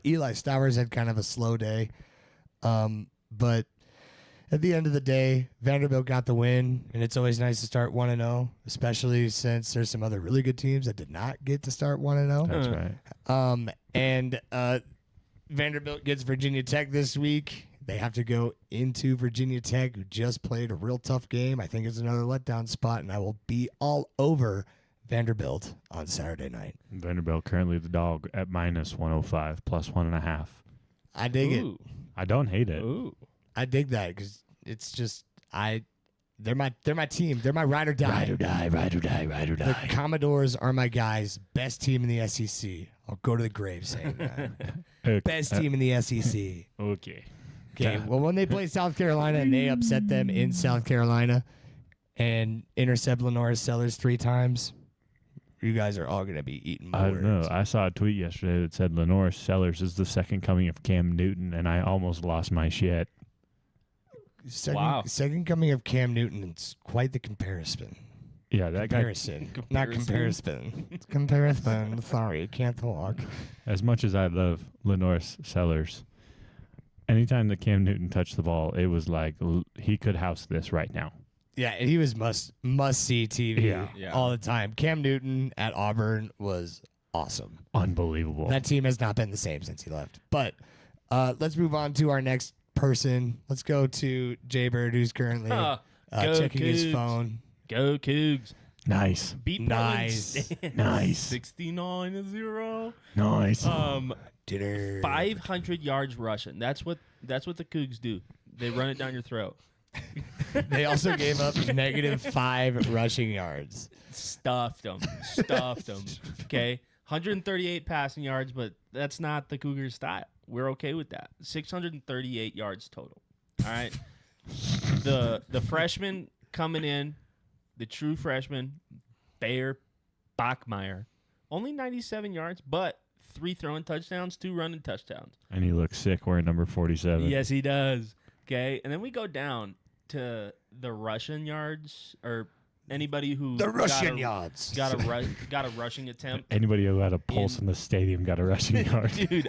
Eli Stowers had kind of a slow day. But at the end of the day, Vanderbilt got the win, and it's always nice to start 1-0, especially since there's some other really good teams that did not get to start 1-0. That's right. And Vanderbilt gets Virginia Tech this week. They have to go into Virginia Tech, who just played a real tough game. I think it's another letdown spot, and I will be all over Vanderbilt on Saturday night. Vanderbilt currently the dog at -105, +1.5. I dig it. I don't hate it. Ooh. I dig that because it's just they're my team. They're my ride or die. Ride or die, ride or die, ride or The die. Commodores are my guys. Best team in the SEC. I'll go to the grave saying that. Best team in the SEC. Okay. Okay. Well, when they play South Carolina and they upset them in South Carolina and intercept Lenore Sellers 3 times, you guys are all going to be eating my I words. don't know. I saw a tweet yesterday that said Lenore Sellers is the second coming of Cam Newton, and I almost lost my shit. Second coming of Cam Newton. It's quite the comparison. Yeah, that Comparison. Not comparison. It's comparison. Sorry, can't talk. guy. As much as I love Lenore Sellers, anytime that Cam Newton touched the ball, it was like he could house this right now. Yeah, and he was must see TV Yeah. all the time. Cam Newton at Auburn was awesome. Unbelievable. That team has not been the same since he left. But let's move on to our next person. Let's go to Jaybird, who's currently Go checking his Cougs. phone. Go Cougs. Nice. Beat Nice. Portland. Nice. 69-0. Nice. Dinner. 500 yards rushing. That's what the Cougs do. They run it down your throat. They also gave up -5 rushing yards. Stuffed them. Okay. 138 passing yards, but that's not the Cougars' style. We're okay with that. 638 yards total. All right. The freshman coming in, the true freshman, Bayer Bachmeier, only 97 yards, but 3 throwing touchdowns, 2 running touchdowns. And he looks sick wearing number 47. Yes, he does. Okay. And then we go down to the Russian yards, or anybody who The Russian yards. got a rushing attempt. Anybody who had a pulse in the stadium got a rushing yard. Dude.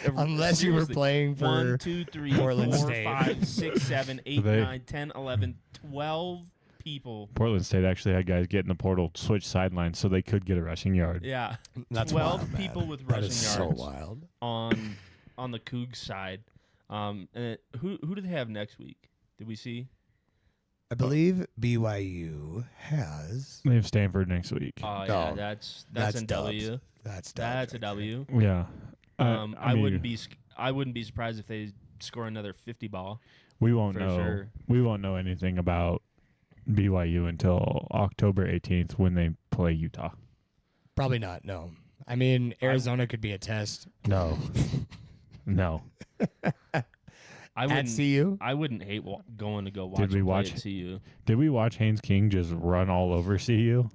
Unless you were Seriously. playing for 1, 2, 3, Portland 4, State. 5, 6, 7, 8, They- 9, 10, 11, 12 people. Portland State actually had guys get in the portal, switch sidelines so they could get a rushing yard. Yeah. That's 12 wild, man. people with That rushing is so yards wild. on the Cougs side. And who do they have next week? Did we see? I believe BYU has. They have Stanford next week. Oh yeah, No, that's that's a dubs. W. That's That's a W. Yeah. I mean, wouldn't be surprised if they score another 50 ball. We won't for know. sure. We won't know anything about BYU until October 18th when they play Utah. Probably not. No. I mean, Arizona could be a test. No. No. I At wouldn't. CU. I wouldn't hate going to go watch. Did we them play watch- at CU? Did we watch Haynes King just run all over CU?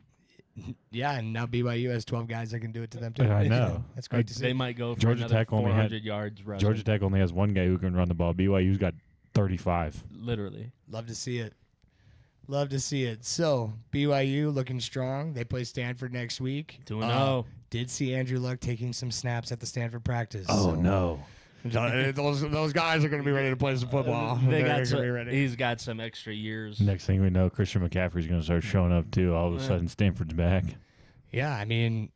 Yeah, and now BYU has 12 guys that can do it to them too. I know. That's great to see. They might go for Georgia another Tech only 400 yards rushing. Georgia Tech only has one guy who can run the ball. BYU's got 35. Literally. Love to see it. Love to see it. So, BYU looking strong. They play Stanford next week. 2-0. Did see Andrew Luck taking some snaps at the Stanford practice. Oh, so no. those guys are going to be ready to play some football. They They're got gonna some, be ready. he's got some extra years. Next thing we know, Christian McCaffrey's going to start showing up, too. All of a sudden, Stanford's back. Yeah, I mean,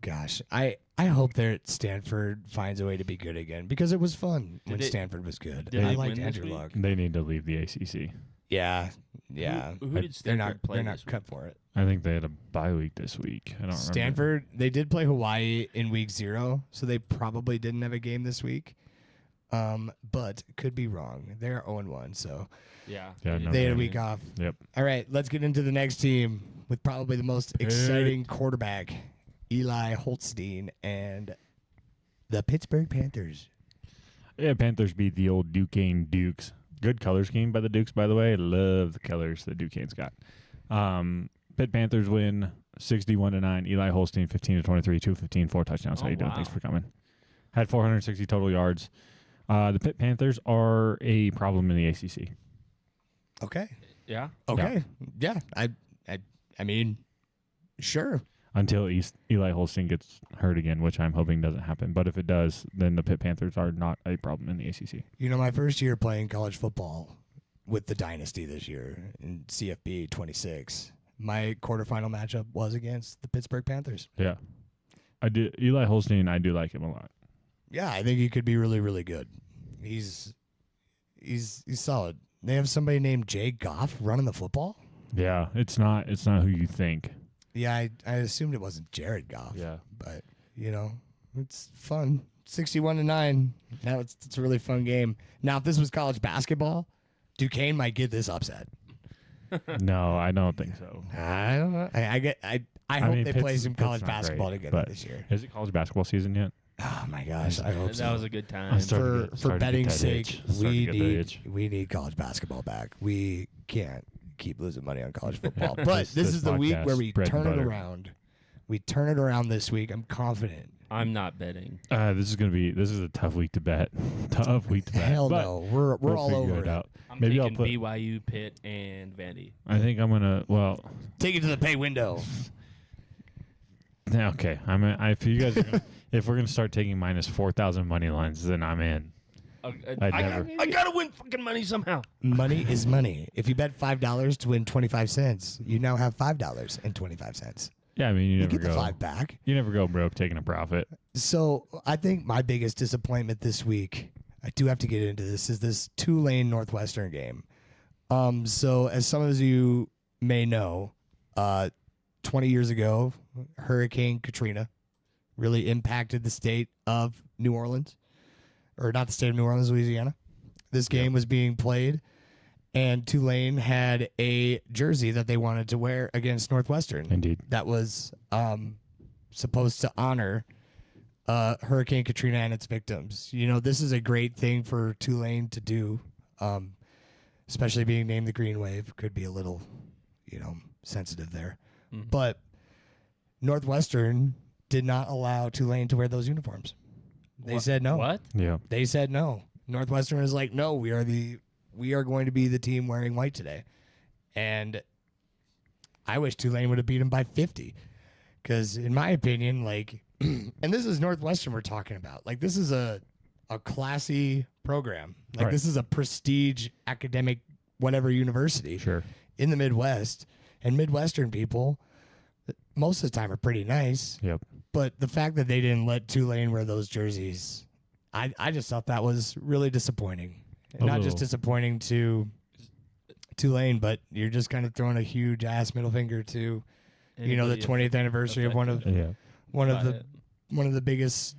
gosh, I hope that Stanford finds a way to be good again because it was fun when Stanford was good. did I they liked win this Andrew week? Luck. They need to leave the ACC. Yeah. Who did They're Stanford not. play They're not this week? cut for it. I think they had a bye week this week. I don't remember. Stanford, they did play Hawaii in week 0, so they probably didn't have a game this week. But could be wrong. They're 0-1, so Yeah. Yeah, no they had a kidding. week off. Yep. All right, let's get into the next team with probably the most exciting quarterback, Eli Holstein, and the Pittsburgh Panthers. Yeah, Panthers beat the old Duquesne Dukes. Good color scheme by the Dukes, by the way. Love the colors the Duquesne's got. Pitt Panthers win 61-9. Eli Holstein 15-23, 215, 4 touchdowns. How Oh, you doing? wow. Thanks for coming. Had 460 total yards. The Pitt Panthers are a problem in the ACC. Okay. Yeah. Okay. Yeah. I mean, sure. Until Eli Holstein gets hurt again, which I'm hoping doesn't happen. But if it does, then the Pitt Panthers are not a problem in the ACC. You know, my first year playing college football with the Dynasty this year in CFB 26, my quarterfinal matchup was against the Pittsburgh Panthers. Yeah. I do. Eli Holstein, I do like him a lot. Yeah, I think he could be really, really good. He's solid. They have somebody named Jay Goff running the football. Yeah, it's not who you think. Yeah, I assumed it wasn't Jared Goff. Yeah. But, you know, it's fun. 61-9. Now it's a really fun game. Now, if this was college basketball, Duquesne might get this upset. No, I don't think so. I don't know. I hope mean, they play Pitt's- some Pitt's college not basketball great, together but- this year. Is it college basketball season yet? Oh my gosh, I hope That so. was a good time. I'm starting to For get that betting's sake, itch. Starting to get that itch. we need college basketball back. We can't keep losing money on college football. Yeah, But this this is the week podcast, where we bread and turn it butter. around. We turn it around this week. I'm confident. I'm not betting. This is a tough week to bet. Tough week to bet. Hell but no, we're we'll all figure over it. out. I'm Maybe I'll taking put. BYU, Pitt, and Vandy. I think I'm gonna. Well, Take it to the pay window. yeah, okay. If you guys, if we're gonna start taking minus 4,000 money lines, then I'm in. I gotta win fucking money somehow. Money is money. If you bet $5 to win 25 cents, you now have $5.25. Yeah, I mean you You never get the go. 5 back. You never go broke taking a profit. So I think my biggest disappointment this week, I do have to get into this, is this Tulane Northwestern game. So as some of you may know, 20 years ago, Hurricane Katrina really impacted the state of New Orleans, or not the state of New Orleans, Louisiana. This game was being played, and Tulane had a jersey that they wanted to wear against Northwestern. Indeed. That was supposed to honor Hurricane Katrina and its victims. You know, this is a great thing for Tulane to do, especially being named the Green Wave. Could be a little, sensitive there. Mhm. But Northwestern did not allow Tulane to wear those uniforms. They said no. What? Yeah. They said no. Northwestern is like, no, we are going to be the team wearing white today. And I wish Tulane would have beat them by 50. Because in my opinion, and this is Northwestern we're talking about. Like, this is a classy program. Like, Right. this is a prestige academic whatever university Sure. in the Midwest. And Midwestern people, most of the time, are pretty nice. Yep. But the fact that they didn't let Tulane wear those jerseys, I just thought that was really disappointing. Not just little. disappointing to Tulane, but you're just kind of throwing a huge ass middle finger to, the Anybody 20th anniversary of one of Yeah. the biggest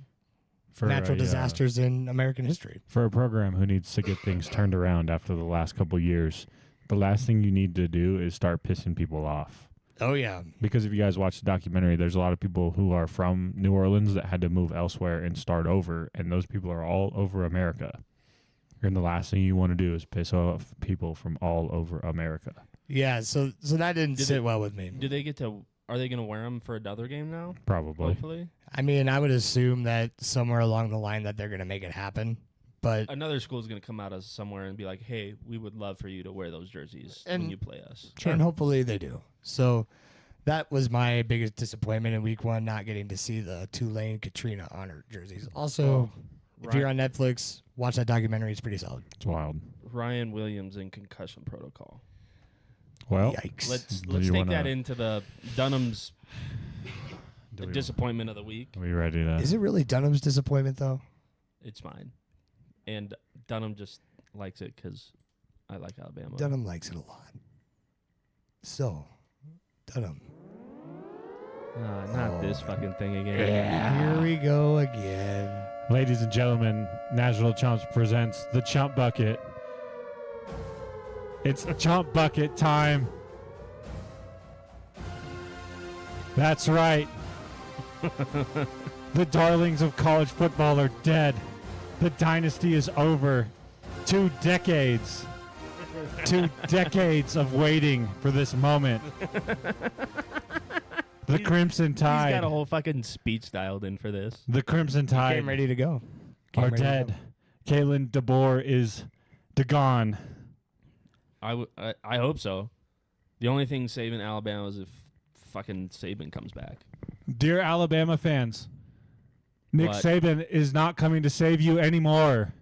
For natural a, disasters in American history. For a program who needs to get things turned around after the last couple years, the last thing you need to do is start pissing people off. Oh yeah, Because if you guys watch the documentary, there's a lot of people who are from New Orleans that had to move elsewhere and start over, and those people are all over America. And the last thing you want to do is piss off people from all over America. yeah. So that didn't Did sit it- well with me. Do they get to? Are they going to wear them for another game now? Probably. Hopefully. I mean, I would assume that somewhere along the line that they're going to make it happen. But Another school is going to come out of somewhere and be like, hey, we would love for you to wear those jerseys And- when you play us. and hopefully they do. So that was my biggest disappointment in week 1, not getting to see the Tulane Katrina honor jerseys. Also, if you're on Netflix, watch that documentary. It's pretty solid. It's wild. Ryan Williams in concussion protocol. Well, Yikes. Let's Do you take wanna- that into the Dunham's do we- disappointment of the week. Are we ready to? Is it really Dunham's disappointment, though? It's mine. And Dunham just likes it because I like Alabama. Dunham likes it a lot. So, Dunham. Not this fucking thing again. Here we go again. Ladies and gentlemen, National Chumps presents the Chump Bucket. It's Chump Bucket time. That's right. The darlings of college football are dead. The dynasty is over. 2 decades. 2 decades of waiting for this moment. The Crimson He's got Tide. a whole fucking speech dialed in for this. The Crimson Tide Came ready to go. Came are ready to dead. go. Kalen DeBoer is gone. I hope so. The only thing saving Alabama is if fucking Saban comes back. Dear Alabama fans, Nick What? Saban is not coming to save you anymore.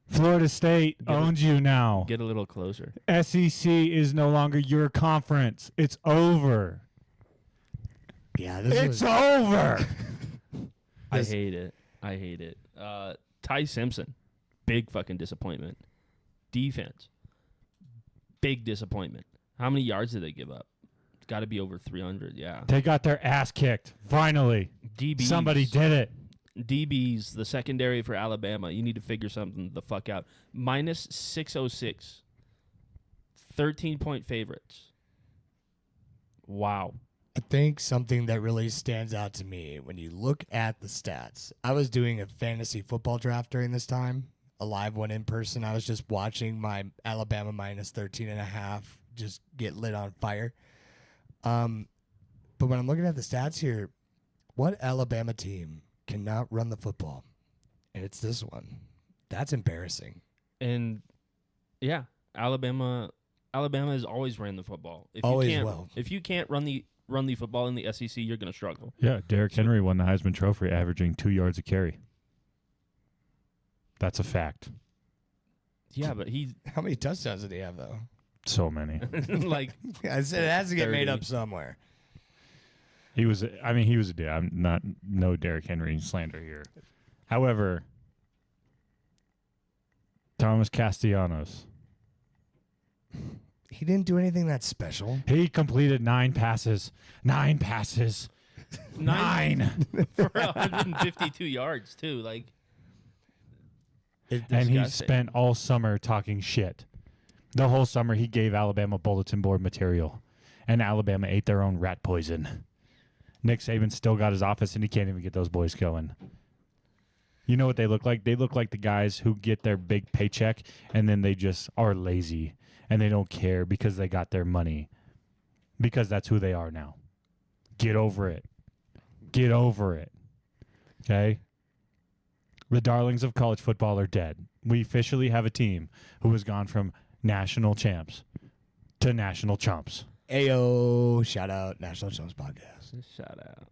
Florida State Get it- owns you now. Get a little closer. SEC is no longer your conference. It's over. Yeah, It's over. I This- hate it. I hate it. Ty Simpson, big fucking disappointment. Defense, big disappointment. How many yards did they give up? It's got to be over 300. Yeah. They got their ass kicked. Finally. DBs. Somebody did it. DBs, the secondary for Alabama. You need to figure something the fuck out. Minus 606. 13-point favorites. Wow. I think something that really stands out to me when you look at the stats. I was doing a fantasy football draft during this time, a live one in person. I was just watching my Alabama minus 13.5 just get lit on fire. But when I'm looking at the stats here, what Alabama team cannot run the football? And it's this one. That's embarrassing. And yeah, Alabama has always ran the football. If Always you can't, will. If you can't run the football in the SEC, you're going to struggle. Yeah, Derrick Henry won the Heisman Trophy averaging 2 yards a carry. That's a fact. Yeah, but he How many touchdowns did he have, though? So many. like I said it has to get made 30. up somewhere. He was a dude. I'm not no Derrick Henry slander here. However, Thomas Castellanos, He didn't do anything that special. he completed 9 passes. 9 passes. 9. for 152 yards too. Like, And he disgusting. spent all summer talking shit. The whole summer he gave Alabama bulletin board material. And Alabama ate their own rat poison. Nick Saban still got his office and he can't even get those boys going. You know what they look like? They look like the guys who get their big paycheck and then they just are lazy and they don't care because they got their money. Because that's who they are now. Get over it. Get over it. Okay? The darlings of college football are dead. We officially have a team who has gone from national champs to national chumps. Ayo, shout out National Chumps Podcast. Shout out.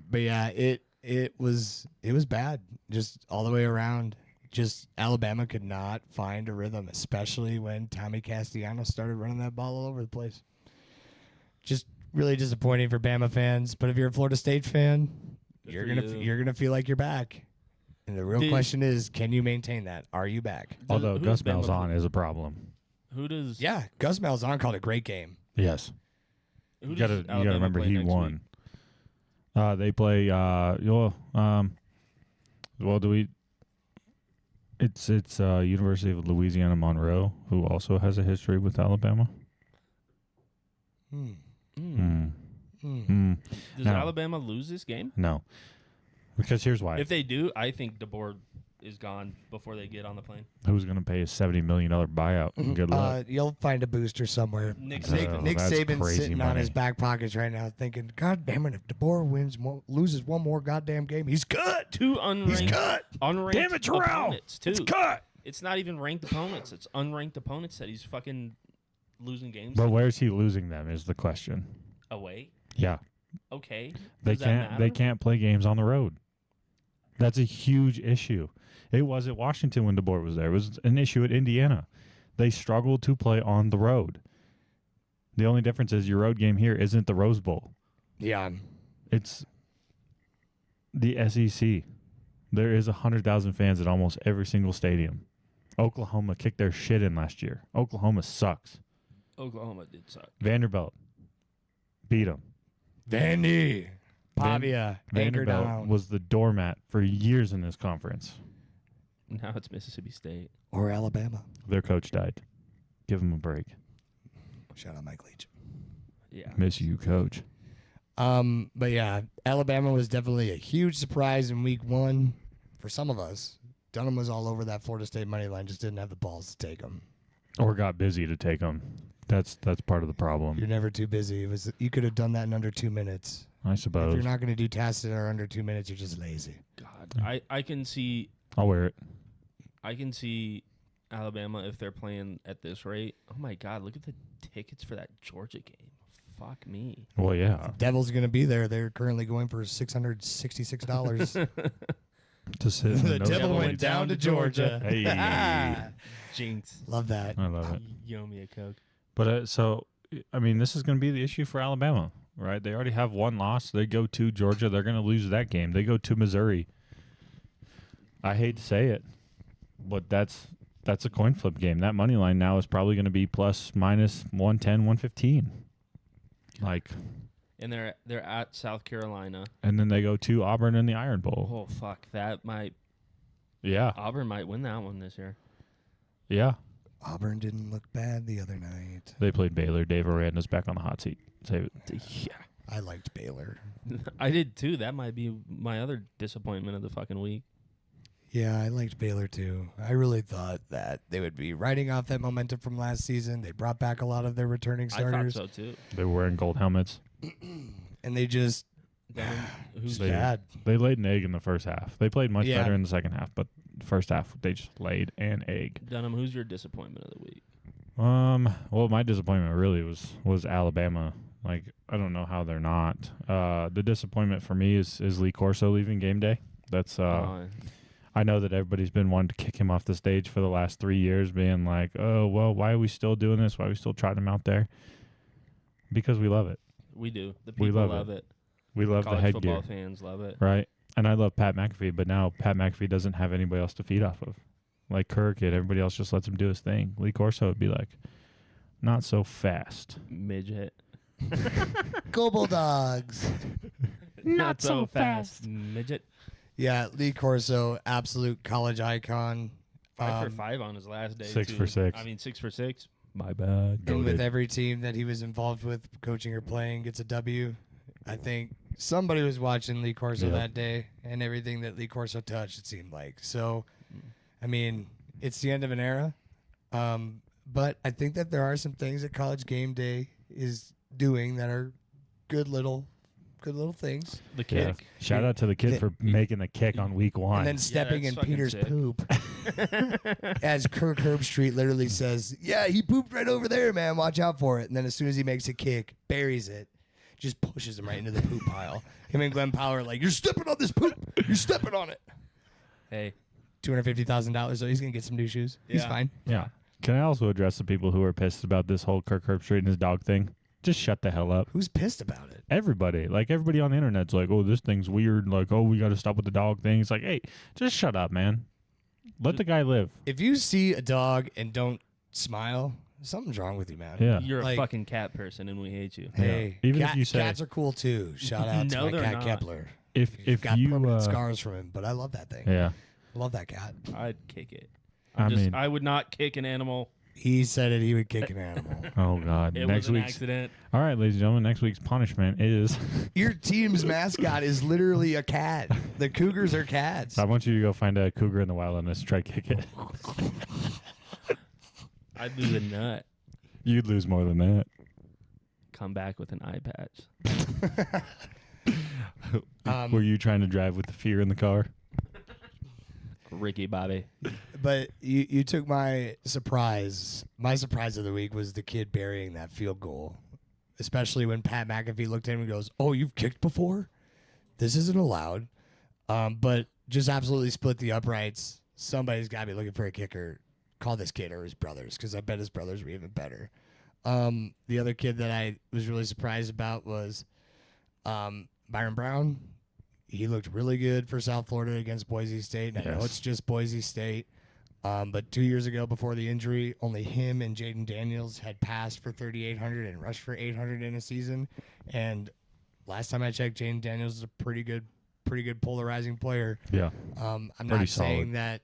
But yeah, it was bad, just all the way around. Just Alabama could not find a rhythm, especially when Tommy Castellanos started running that ball all over the place. Just really disappointing for Bama fans. But if you're a Florida State fan, Good you're for gonna you. you're gonna feel like you're back. And the real Dude. question is, can you maintain that? Are you back? Although Who Gus does Bama Malzahn play? is a problem. Who does? Yeah, Gus Malzahn called a great game. Yes. Who You does gotta Alabama remember play he next won. week? They play it's University of Louisiana Monroe, who also has a history with Alabama. Hmm. Mm. Hmm. Mm. Does No. Alabama lose this game? No. Because here's why. If they do, I think DeBoer is gone before they get on the plane. Who's going to pay a $70 million buyout? Good luck. You'll find a booster somewhere. Nick Nick- Saban. Nick that's Saban's crazy sitting on money. his back pockets right now, thinking, "God damn it! If DeBoer loses one more goddamn game, he's cut. Two He's unranked, cut. unranked Damn it, Terrell! opponents, too. It's cut. It's not even ranked opponents. It's unranked opponents that he's fucking losing games But to. where's he losing them is the question. Away. Yeah. Okay. They Does that can't. They matter? can't play games on the road. That's a huge issue. It was at Washington when DeBoer was there. It was an issue at Indiana. They struggled to play on the road. The only difference is your road game here isn't the Rose Bowl. Yeah, It's the SEC. There is 100,000 fans at almost every single stadium. Oklahoma kicked their shit in last year. Oklahoma sucks. Oklahoma did suck. Vanderbilt beat them. Vandy, Pavia, anchor Vanderbilt down, was the doormat for years in this conference. Now it's Mississippi State. or Alabama. Their coach died. Give them a break. Shout out Mike Leach. Yeah. Miss you, coach. But yeah, Alabama was definitely a huge surprise in week 1 for some of us. Dunham was all over that Florida State money line, just didn't have the balls to take them. Or got busy to take them. That's part of the problem, You're never too busy. You could have done that in under 2 minutes. I If suppose. you're not going to do tasks that are under 2 minutes, you're just lazy. God. I can see I'll wear it. Alabama if they're playing at this rate. Oh my God, look at the tickets for that Georgia game. Fuck me. Well, yeah. Devils going to be there. They're currently going for $666. To sit in The the devil nosebleed. went down to Georgia. Hey. Jinx. Love that. I love it. You owe me a Coke. But so, I mean, this is going to be the issue for Alabama, right? They already have one loss. They go to Georgia. They're going to lose that game. They go to Missouri. I hate to say it, but that's a coin flip game. That money line now is probably going to be plus minus 110, 115. Like, And they're at South Carolina. and then they go to Auburn in the Iron Bowl. Oh fuck, that might Yeah, Auburn might win that one this year. yeah. Auburn didn't look bad the other night. They played Baylor. Dave Aranda's back on the hot seat. Save it. Yeah. I liked Baylor. I did too. That might be my other disappointment of the fucking week. Yeah, I liked Baylor too. I really thought that they would be riding off that momentum from last season. They brought back a lot of their returning starters, I thought so too. They were wearing gold helmets. and they just Who's They- bad. They laid an egg in the first half. They played much Yeah. better in the second half, but the first half they just laid an egg. Dunham? Who's your disappointment of the week? Well, my disappointment really was Alabama. Like, I don't know how they're not. The disappointment for me is Lee Corso leaving game day. That's I know that everybody's been wanting to kick him off the stage for the last 3 years, being like, "Oh, well, why are we still doing this? Why are we still trotting him out there?" Because we love it. We do. The We people love love it. We love College the football headgear, fans love it. right? And I love Pat McAfee, but now Pat McAfee doesn't have anybody else to feed off of. Like Kirk, everybody else just lets him do his thing. Lee Corso would be like, "Not so fast." Midget. Go Bulldogs. Not so fast. Midget. Yeah, Lee Corso, absolute college icon. 5 for 5 on his last day. 6 too. for 6. I mean, 6 for 6. My bad. And with every team that he was involved with, coaching or playing, gets a W. I think somebody was watching Lee Corso Yeah. that day, and everything that Lee Corso touched, it seemed like. So, I mean, it's the end of an era. But I think that there are some things that College Game Day is doing that are good little things. The Yeah. kick. Shout out to the kid for making the kick on week 1. And then stepping that's in fucking Peter's sick. poop. As Kirk Herbstreit literally says, "Yeah, he pooped right over there, man. Watch out for it." And then as soon as he makes a kick, buries it, just pushes him right into the poop pile. Him and Glenn Power are like, "You're stepping on this poop. You're stepping on it." Hey. $250,000, so he's gonna get some new shoes. He's Yeah. fine. Yeah. Can I also address the people who are pissed about this whole Kirk Herbstreit and his dog thing? Just shut the hell up. Who's pissed about it? Everybody on the internet's like, "Oh, this thing's weird." Like, "Oh, we got to stop with the dog thing." It's like, hey, just shut up, man. Let the guy live. If you see a dog and don't smile, something's wrong with you, man. Yeah. You're Like- a fucking cat person, and we hate you. Hey, Even if you say- cats are cool too. Shout out No, to my they're cat not. Kepler. If He's got you permanent scars from him, but I love that thing. yeah, I love that cat. I'd kick it. I mean- I would not kick an animal. He said it. He would kick an animal. Oh God! It Next was an week's accident. all right, ladies and gentlemen. Next week's punishment is Your team's mascot is literally a cat. The Cougars are cats. I want you to go find a cougar in the wild and let's try to kick it. I'd lose a nut. You'd lose more than that. Come back with an eye patch. Were you trying to drive with the fear in the car? Ricky Bobby. But you took my surprise. My surprise of the week was the kid burying that field goal, especially when Pat McAfee looked at him and goes, "Oh, you've kicked before? This isn't allowed." But just absolutely split the uprights. Somebody's got to be looking for a kicker. Call this kid or his brothers, because I bet his brothers were even better. The other kid that I was really surprised about was Byron Brown. He looked really good for South Florida against Boise State. And I know it's just Boise State. But 2 years ago, before the injury, only him and Jaden Daniels had passed for 3,800 and rushed for 800 in a season. And last time I checked, Jaden Daniels is a pretty good polarizing player. Yeah. I'm Pretty not solid. saying that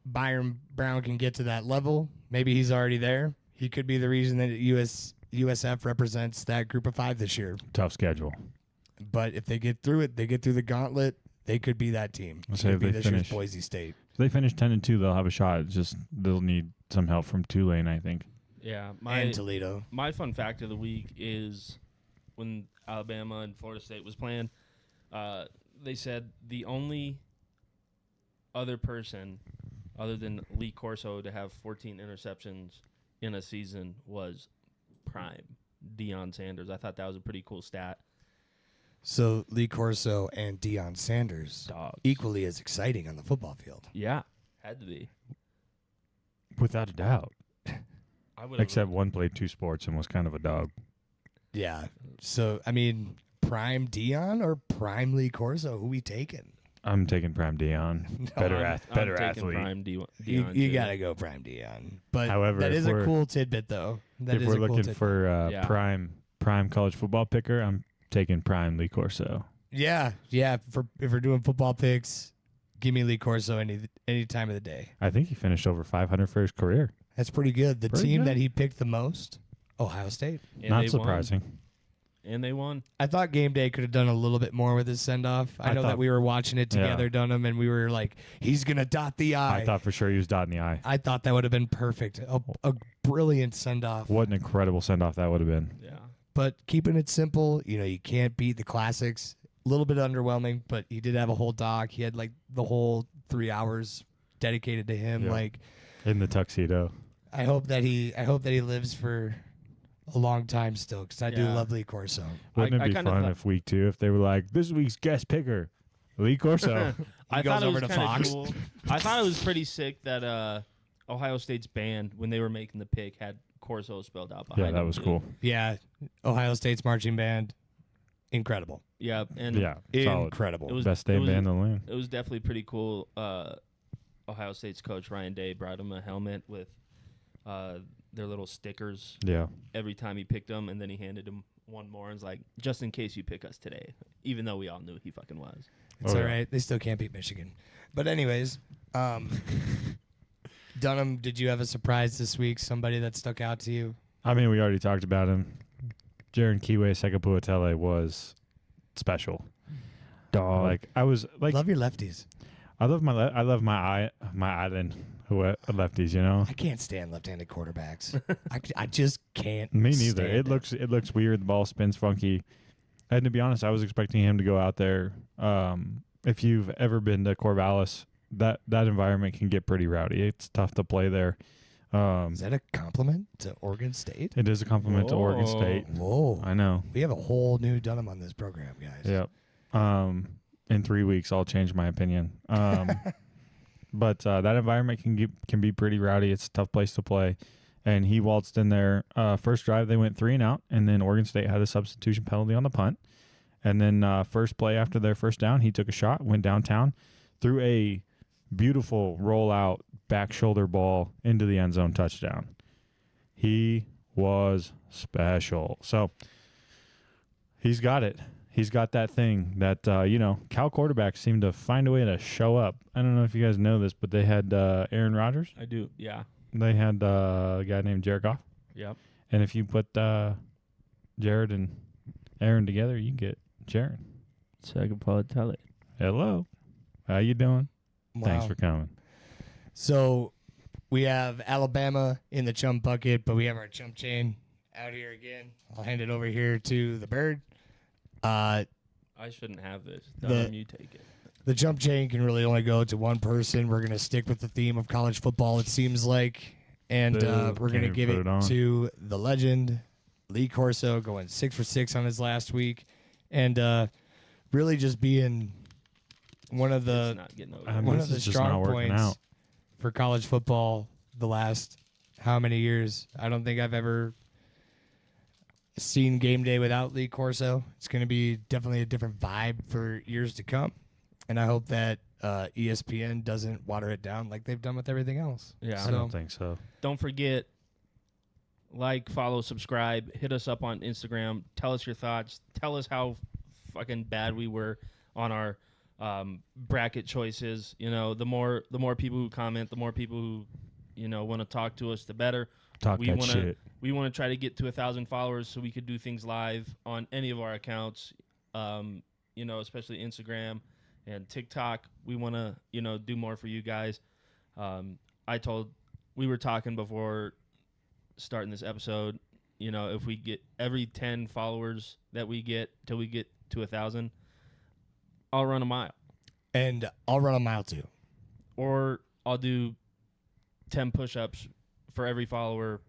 Byron Brown can get to that level. Maybe he's already there. He could be the reason that USF represents that group of 5 this year. Tough schedule. But if they get through it, they get through the gauntlet, they could be that team. Let's They say could if be they this year's finish- Boise State. If they finish 10-2, they'll have a shot. It's just they'll need some help from Tulane, I think. Yeah. And Toledo. My fun fact of the week is when Alabama and Florida State was playing, they said the only other person other than Lee Corso to have 14 interceptions in a season was prime Deion Sanders. I thought that was a pretty cool stat. So Lee Corso and Deion Sanders, Dogs. equally as exciting on the football field. Yeah. Had to be. Without a doubt. I would Except one played 2 sports and was kind of a dog. Yeah. So, I mean, prime Deion or prime Lee Corso? Who we taking? I'm taking Prime Deion. No, better I'm better taking athlete. Prime You Deion, got to go prime Deion. But However, that if is a we're- cool tidbit, though. That If is we're a cool looking tidbit. for Yeah. prime college football picker, I'm taking Prime Lee Corso. Yeah. If we're doing football picks, give me Lee Corso any time of the day. I think he finished over 500 for his career. That's pretty good. The Pretty team good. that he picked the most, Ohio State. And Not they surprising. Won. And they won. I thought game day could have done a little bit more with his send off. I I know that thought- we were watching it together, Dunham, and we were like, he's gonna dot the I. I thought for sure he was dotting the I. I thought that would have been perfect. A brilliant send off. What an incredible send off that would have been. Yeah. But keeping it simple, you can't beat the classics. A little bit underwhelming, but he did have a whole doc. He had like the whole 3 hours dedicated to him. Yeah. Like, In the tuxedo. I hope that he lives for a long time still, because I do Yeah. love Lee Corso. Wouldn't I it be kinda fun thought- if week 2, if they were like, this week's guest picker, Lee Corso? I goes thought it over was to kinda Fox. Cool. I thought it was pretty sick that Ohio State's band, when they were making the pick, had Corso spelled out behind Yeah, that him, was too. cool. Yeah, Ohio State's marching band, incredible, Yeah, and Yeah, solid. incredible. it was Best it day was- band in the land. It was definitely pretty cool. Ohio State's coach Ryan Day brought him a helmet with their little stickers Yeah. every time he picked them, and then he handed him one more and was like, "Just in case you pick us today," even though we all knew he fucking was. It's Oh, all yeah. right. They still can't beat Michigan. But anyways, Dunham, did you have a surprise this week? Somebody that stuck out to you? I mean, we already talked about him. Jaron Kiwe Sekapuatele was special. Dog. Like I was like, Love your lefties. I love my island lefties. You know, I can't stand left-handed quarterbacks. I just can't. me neither. stand It looks weird. The ball spins funky. And to be honest, I was expecting him to go out there. If you've ever been to Corvallis, that environment can get pretty rowdy. It's tough to play there. Is that a compliment to Oregon State? It is a compliment to Oregon Whoa. State. Whoa. I know. We have a whole new Dunham on this program, guys. Yep. In 3 weeks, I'll change my opinion. But that environment can be pretty rowdy. It's a tough place to play. And he waltzed in there. First drive, they went 3 and out, and then Oregon State had a substitution penalty on the punt. And then first play after their first down, he took a shot, went downtown, threw a beautiful rollout back shoulder ball into the end zone touchdown. He was special. So he's got it. He's got that thing that, Cal quarterbacks seem to find a way to show up. I don't know if you guys know this, but they had Aaron Rodgers. I do, yeah. They had a guy named Jared Goff. Yep. And if you put Jared and Aaron together, you get Jared. Second part, tell it. Hello. How you doing? Thanks Wow. for coming. So we have Alabama in the chump bucket, but we have our chump chain out here again. I'll hand it over here to the bird. I shouldn't have this. You take it. The jump chain can really only go to one person. We're going to stick with the theme of college football, it seems like. And we're going to give it to the legend, Lee Corso, going 6 for 6 on his last week. And really just being one of the strong points for college football the last how many years. I don't think I've ever seen game day without Lee Corso. It's going to be definitely a different vibe for years to come. And I hope that ESPN doesn't water it down like they've done with everything else. Yeah, I don't think so. Don't forget, follow, subscribe, hit us up on Instagram. Tell us your thoughts. Tell us how fucking bad we were on our bracket choices. You know, the more people who comment, the more people who, want to talk to us, the better. Shit. We want to try to get to 1,000 followers so we could do things live on any of our accounts. Especially Instagram and TikTok. We want to, do more for you guys. We were talking before starting this episode, if we get every 10 followers that we get till we get to 1,000, I'll run a mile. And I'll run a mile too. Or I'll do 10 push-ups for every follower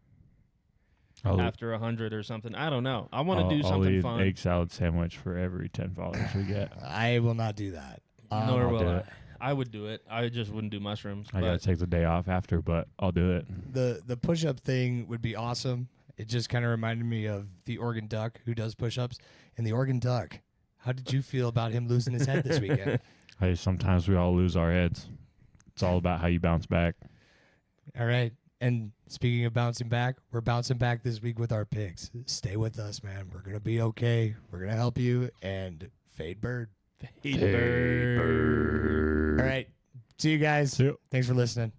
after 100 or something. I don't know. I want to do something I'll eat fun. Egg salad sandwich for every 10 followers we get. I will not do that. Nor will do I. it. I would do it. I just wouldn't do mushrooms. I got to take the day off after, but I'll do it. The push-up thing would be awesome. It just kind of reminded me of the Oregon Duck who does push-ups. And the Oregon Duck, how did you feel about him losing his head this weekend? Hey, sometimes we all lose our heads. It's all about how you bounce back. All right. And speaking of bouncing back, we're bouncing back this week with our picks. Stay with us, man. We're going to be okay. We're going to help you. And fade bird. Fade bird. All right. See you guys. See you. Thanks for listening.